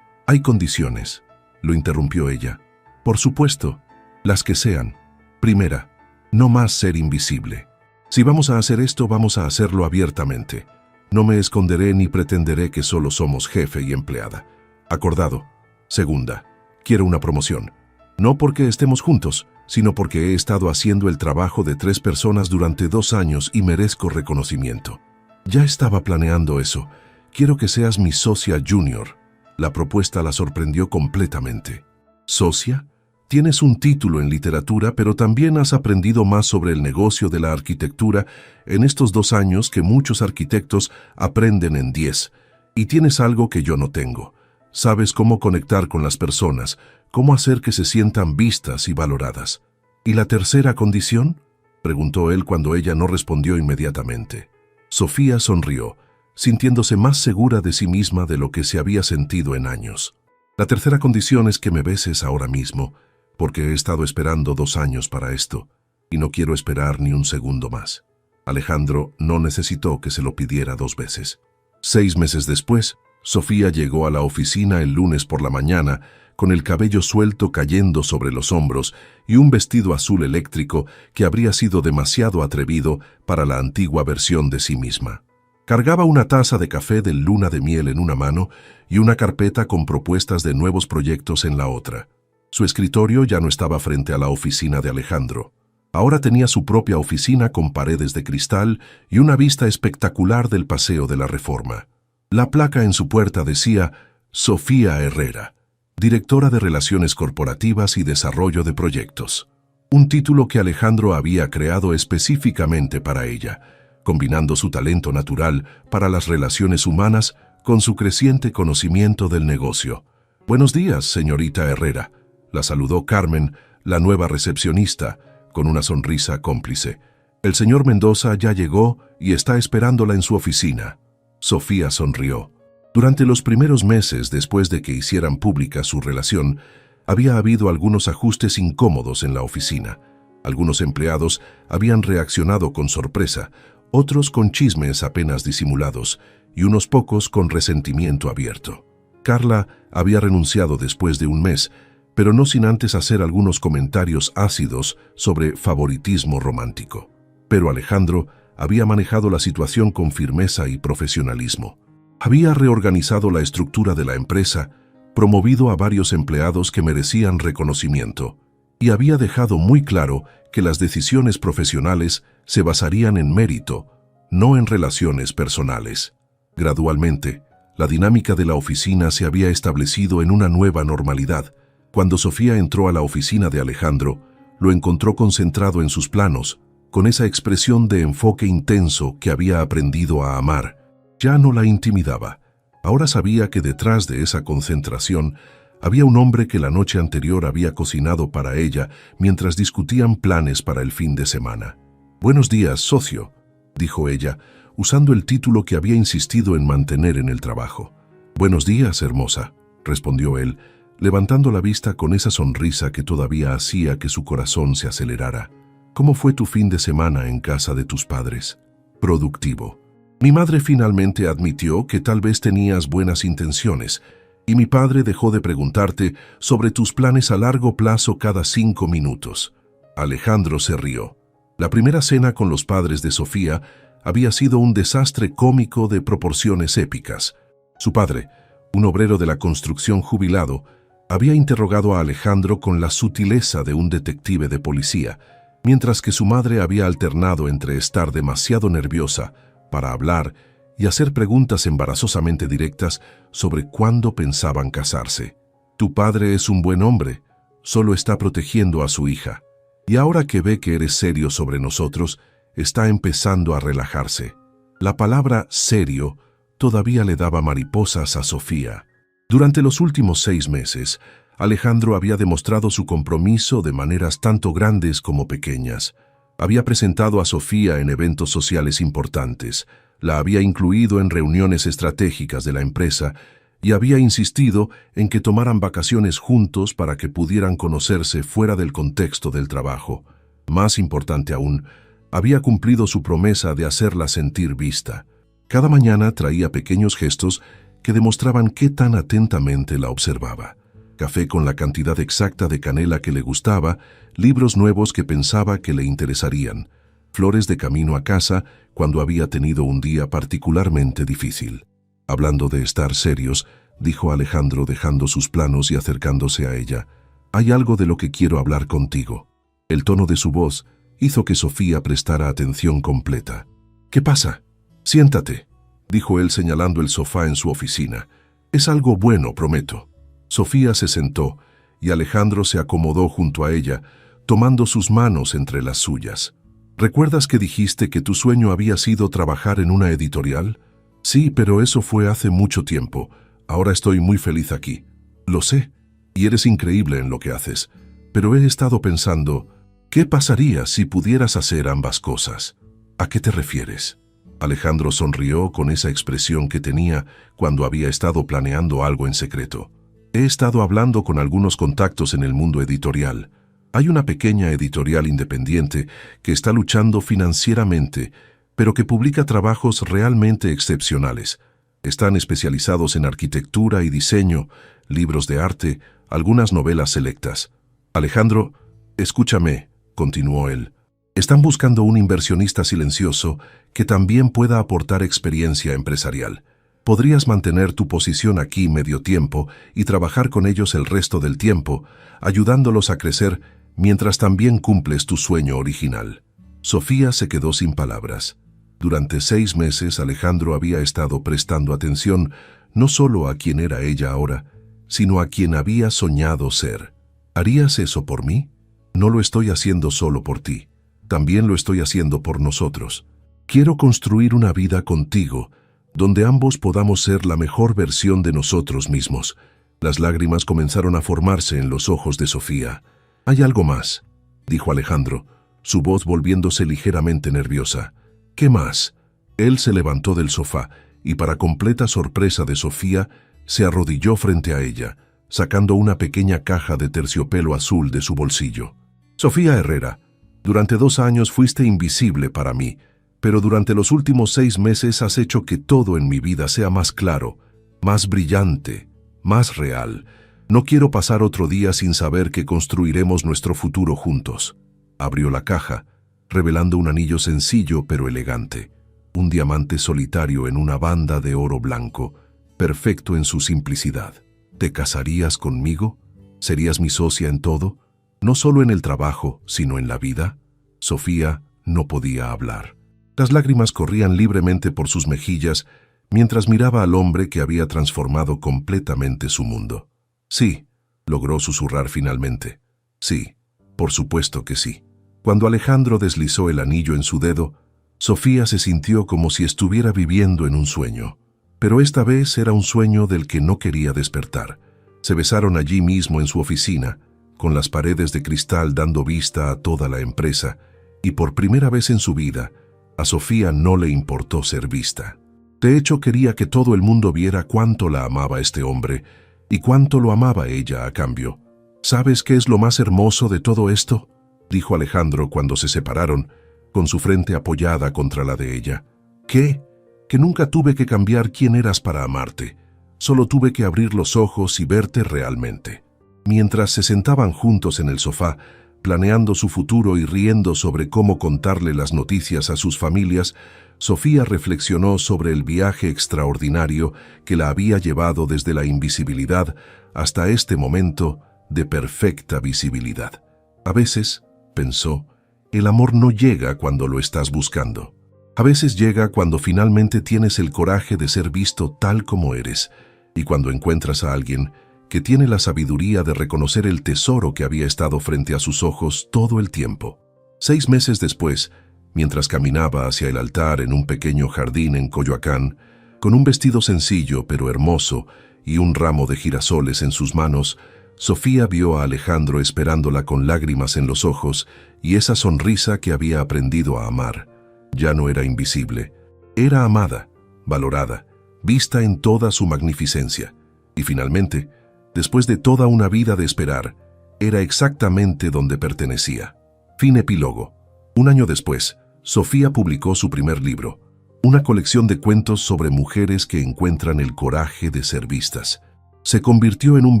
hay condiciones», lo interrumpió ella. «Por supuesto, las que sean. Primera, no más ser invisible. Si vamos a hacer esto, vamos a hacerlo abiertamente. No me esconderé ni pretenderé que solo somos jefe y empleada. Acordado. Segunda, quiero una promoción. No porque estemos juntos, sino porque he estado haciendo el trabajo de 3 personas durante 2 años y merezco reconocimiento. Ya estaba planeando eso. Quiero que seas mi socia junior». La propuesta la sorprendió completamente. «¿Socia? Tienes un título en literatura, pero también has aprendido más sobre el negocio de la arquitectura en estos 2 años que muchos arquitectos aprenden en 10. Y tienes algo que yo no tengo. Sabes cómo conectar con las personas, cómo hacer que se sientan vistas y valoradas». «¿Y la tercera condición?», preguntó él cuando ella no respondió inmediatamente. Sofía sonrió, sintiéndose más segura de sí misma de lo que se había sentido en años. «La tercera condición es que me beses ahora mismo, porque he estado esperando 2 años para esto, y no quiero esperar ni un segundo más». Alejandro no necesitó que se lo pidiera 2 veces. 6 meses después, Sofía llegó a la oficina el lunes por la mañana, con el cabello suelto cayendo sobre los hombros y un vestido azul eléctrico que habría sido demasiado atrevido para la antigua versión de sí misma. Cargaba una taza de café de luna de miel en una mano y una carpeta con propuestas de nuevos proyectos en la otra. Su escritorio ya no estaba frente a la oficina de Alejandro. Ahora tenía su propia oficina con paredes de cristal y una vista espectacular del Paseo de la Reforma. La placa en su puerta decía «Sofía Herrera, directora de Relaciones Corporativas y Desarrollo de Proyectos». Un título que Alejandro había creado específicamente para ella, combinando su talento natural para las relaciones humanas con su creciente conocimiento del negocio. «Buenos días, señorita Herrera», la saludó Carmen, la nueva recepcionista, con una sonrisa cómplice. «El señor Mendoza ya llegó y está esperándola en su oficina». Sofía sonrió. Durante los primeros meses después de que hicieran pública su relación, había habido algunos ajustes incómodos en la oficina. Algunos empleados habían reaccionado con sorpresa, otros con chismes apenas disimulados y unos pocos con resentimiento abierto. Carla había renunciado después de 1 mes, pero no sin antes hacer algunos comentarios ácidos sobre favoritismo romántico. Pero Alejandro había manejado la situación con firmeza y profesionalismo. Había reorganizado la estructura de la empresa, promovido a varios empleados que merecían reconocimiento, y había dejado muy claro que las decisiones profesionales se basarían en mérito, no en relaciones personales. Gradualmente, la dinámica de la oficina se había establecido en una nueva normalidad. Cuando Sofía entró a la oficina de Alejandro, lo encontró concentrado en sus planos, con esa expresión de enfoque intenso que había aprendido a amar. Ya no la intimidaba. Ahora sabía que detrás de esa concentración había un hombre que la noche anterior había cocinado para ella mientras discutían planes para el fin de semana. «Buenos días, socio», dijo ella, usando el título que había insistido en mantener en el trabajo. «Buenos días, hermosa», respondió él, levantando la vista con esa sonrisa que todavía hacía que su corazón se acelerara. «¿Cómo fue tu fin de semana en casa de tus padres?» «Productivo. Mi madre finalmente admitió que tal vez tenías buenas intenciones, y mi padre dejó de preguntarte sobre tus planes a largo plazo cada 5 minutos». Alejandro se rió. La primera cena con los padres de Sofía había sido un desastre cómico de proporciones épicas. Su padre, un obrero de la construcción jubilado, había interrogado a Alejandro con la sutileza de un detective de policía, mientras que su madre había alternado entre estar demasiado nerviosa para hablar y hacer preguntas embarazosamente directas sobre cuándo pensaban casarse. «Tu padre es un buen hombre, solo está protegiendo a su hija. Y ahora que ve que eres serio sobre nosotros, está empezando a relajarse». La palabra «serio» todavía le daba mariposas a Sofía. Durante los últimos 6 meses, Alejandro había demostrado su compromiso de maneras tanto grandes como pequeñas. Había presentado a Sofía en eventos sociales importantes, la había incluido en reuniones estratégicas de la empresa y había insistido en que tomaran vacaciones juntos para que pudieran conocerse fuera del contexto del trabajo. Más importante aún, había cumplido su promesa de hacerla sentir vista. Cada mañana traía pequeños gestos que demostraban qué tan atentamente la observaba. Café con la cantidad exacta de canela que le gustaba, libros nuevos que pensaba que le interesarían, flores de camino a casa cuando había tenido un día particularmente difícil. Hablando de estar serios, dijo Alejandro dejando sus planos y acercándose a ella. «Hay algo de lo que quiero hablar contigo». El tono de su voz hizo que Sofía prestara atención completa. «¿Qué pasa? Siéntate», dijo él señalando el sofá en su oficina. «Es algo bueno, prometo». Sofía se sentó y Alejandro se acomodó junto a ella, tomando sus manos entre las suyas. «¿Recuerdas que dijiste que tu sueño había sido trabajar en una editorial?» «Sí, pero eso fue hace mucho tiempo. Ahora estoy muy feliz aquí». «Lo sé, y eres increíble en lo que haces. Pero he estado pensando, ¿qué pasaría si pudieras hacer ambas cosas?» «¿A qué te refieres?» Alejandro sonrió con esa expresión que tenía cuando había estado planeando algo en secreto. «He estado hablando con algunos contactos en el mundo editorial. Hay una pequeña editorial independiente que está luchando financieramente, pero que publica trabajos realmente excepcionales. Están especializados en arquitectura y diseño, libros de arte, algunas novelas selectas. Alejandro, escúchame», continuó él. «Están buscando un inversionista silencioso que también pueda aportar experiencia empresarial. Podrías mantener tu posición aquí medio tiempo y trabajar con ellos el resto del tiempo, ayudándolos a crecer mientras también cumples tu sueño original». Sofía se quedó sin palabras. Durante 6 meses Alejandro había estado prestando atención no solo a quién era ella ahora, sino a quien había soñado ser. «¿Harías eso por mí? No lo estoy haciendo solo por ti. También lo estoy haciendo por nosotros. Quiero construir una vida contigo, donde ambos podamos ser la mejor versión de nosotros mismos». Las lágrimas comenzaron a formarse en los ojos de Sofía. «Hay algo más», dijo Alejandro, su voz volviéndose ligeramente nerviosa. «¿Qué más?». Él se levantó del sofá y, para completa sorpresa de Sofía, se arrodilló frente a ella, sacando una pequeña caja de terciopelo azul de su bolsillo. «Sofía Herrera, durante 2 años fuiste invisible para mí, pero durante los últimos 6 meses has hecho que todo en mi vida sea más claro, más brillante, más real. No quiero pasar otro día sin saber que construiremos nuestro futuro juntos». Abrió la caja, revelando un anillo sencillo pero elegante, un diamante solitario en una banda de oro blanco, perfecto en su simplicidad. ¿Te casarías conmigo? ¿Serías mi socia en todo? No solo en el trabajo, sino en la vida. Sofía no podía hablar. Las lágrimas corrían libremente por sus mejillas mientras miraba al hombre que había transformado completamente su mundo. Sí, logró susurrar finalmente. Sí, por supuesto que sí. Cuando Alejandro deslizó el anillo en su dedo, Sofía se sintió como si estuviera viviendo en un sueño. Pero esta vez era un sueño del que no quería despertar. Se besaron allí mismo en su oficina, con las paredes de cristal dando vista a toda la empresa, y por primera vez en su vida, a Sofía no le importó ser vista. De hecho, quería que todo el mundo viera cuánto la amaba este hombre y cuánto lo amaba ella a cambio. ¿Sabes qué es lo más hermoso de todo esto?, dijo Alejandro cuando se separaron, con su frente apoyada contra la de ella. ¿Qué? Que nunca tuve que cambiar quién eras para amarte. Solo tuve que abrir los ojos y verte realmente. Mientras se sentaban juntos en el sofá, planeando su futuro y riendo sobre cómo contarle las noticias a sus familias, Sofía reflexionó sobre el viaje extraordinario que la había llevado desde la invisibilidad hasta este momento de perfecta visibilidad. A veces, pensó, el amor no llega cuando lo estás buscando. A veces llega cuando finalmente tienes el coraje de ser visto tal como eres, y cuando encuentras a alguien que tiene la sabiduría de reconocer el tesoro que había estado frente a sus ojos todo el tiempo. 6 meses después, mientras caminaba hacia el altar en un pequeño jardín en Coyoacán, con un vestido sencillo pero hermoso y un ramo de girasoles en sus manos, Sofía vio a Alejandro esperándola con lágrimas en los ojos y esa sonrisa que había aprendido a amar. Ya no era invisible, era amada, valorada, vista en toda su magnificencia. Y finalmente, después de toda una vida de esperar, era exactamente donde pertenecía. Fin epílogo. Un año después, Sofía publicó su primer libro, una colección de cuentos sobre mujeres que encuentran el coraje de ser vistas. Se convirtió en un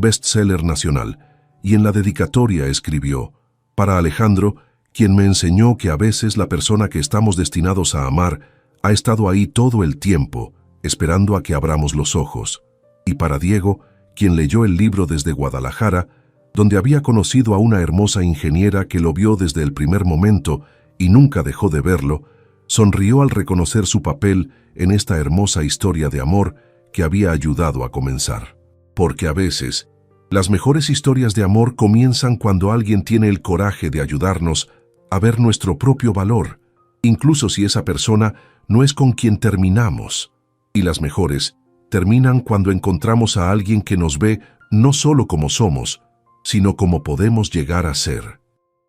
bestseller nacional y en la dedicatoria escribió: para Alejandro, quien me enseñó que a veces la persona que estamos destinados a amar ha estado ahí todo el tiempo, esperando a que abramos los ojos. Y para Diego, quien leyó el libro desde Guadalajara, donde había conocido a una hermosa ingeniera que lo vio desde el primer momento y nunca dejó de verlo, sonrió al reconocer su papel en esta hermosa historia de amor que había ayudado a comenzar. Porque a veces, las mejores historias de amor comienzan cuando alguien tiene el coraje de ayudarnos a ver nuestro propio valor, incluso si esa persona no es con quien terminamos. Y las mejores terminan cuando encontramos a alguien que nos ve no solo como somos, sino como podemos llegar a ser.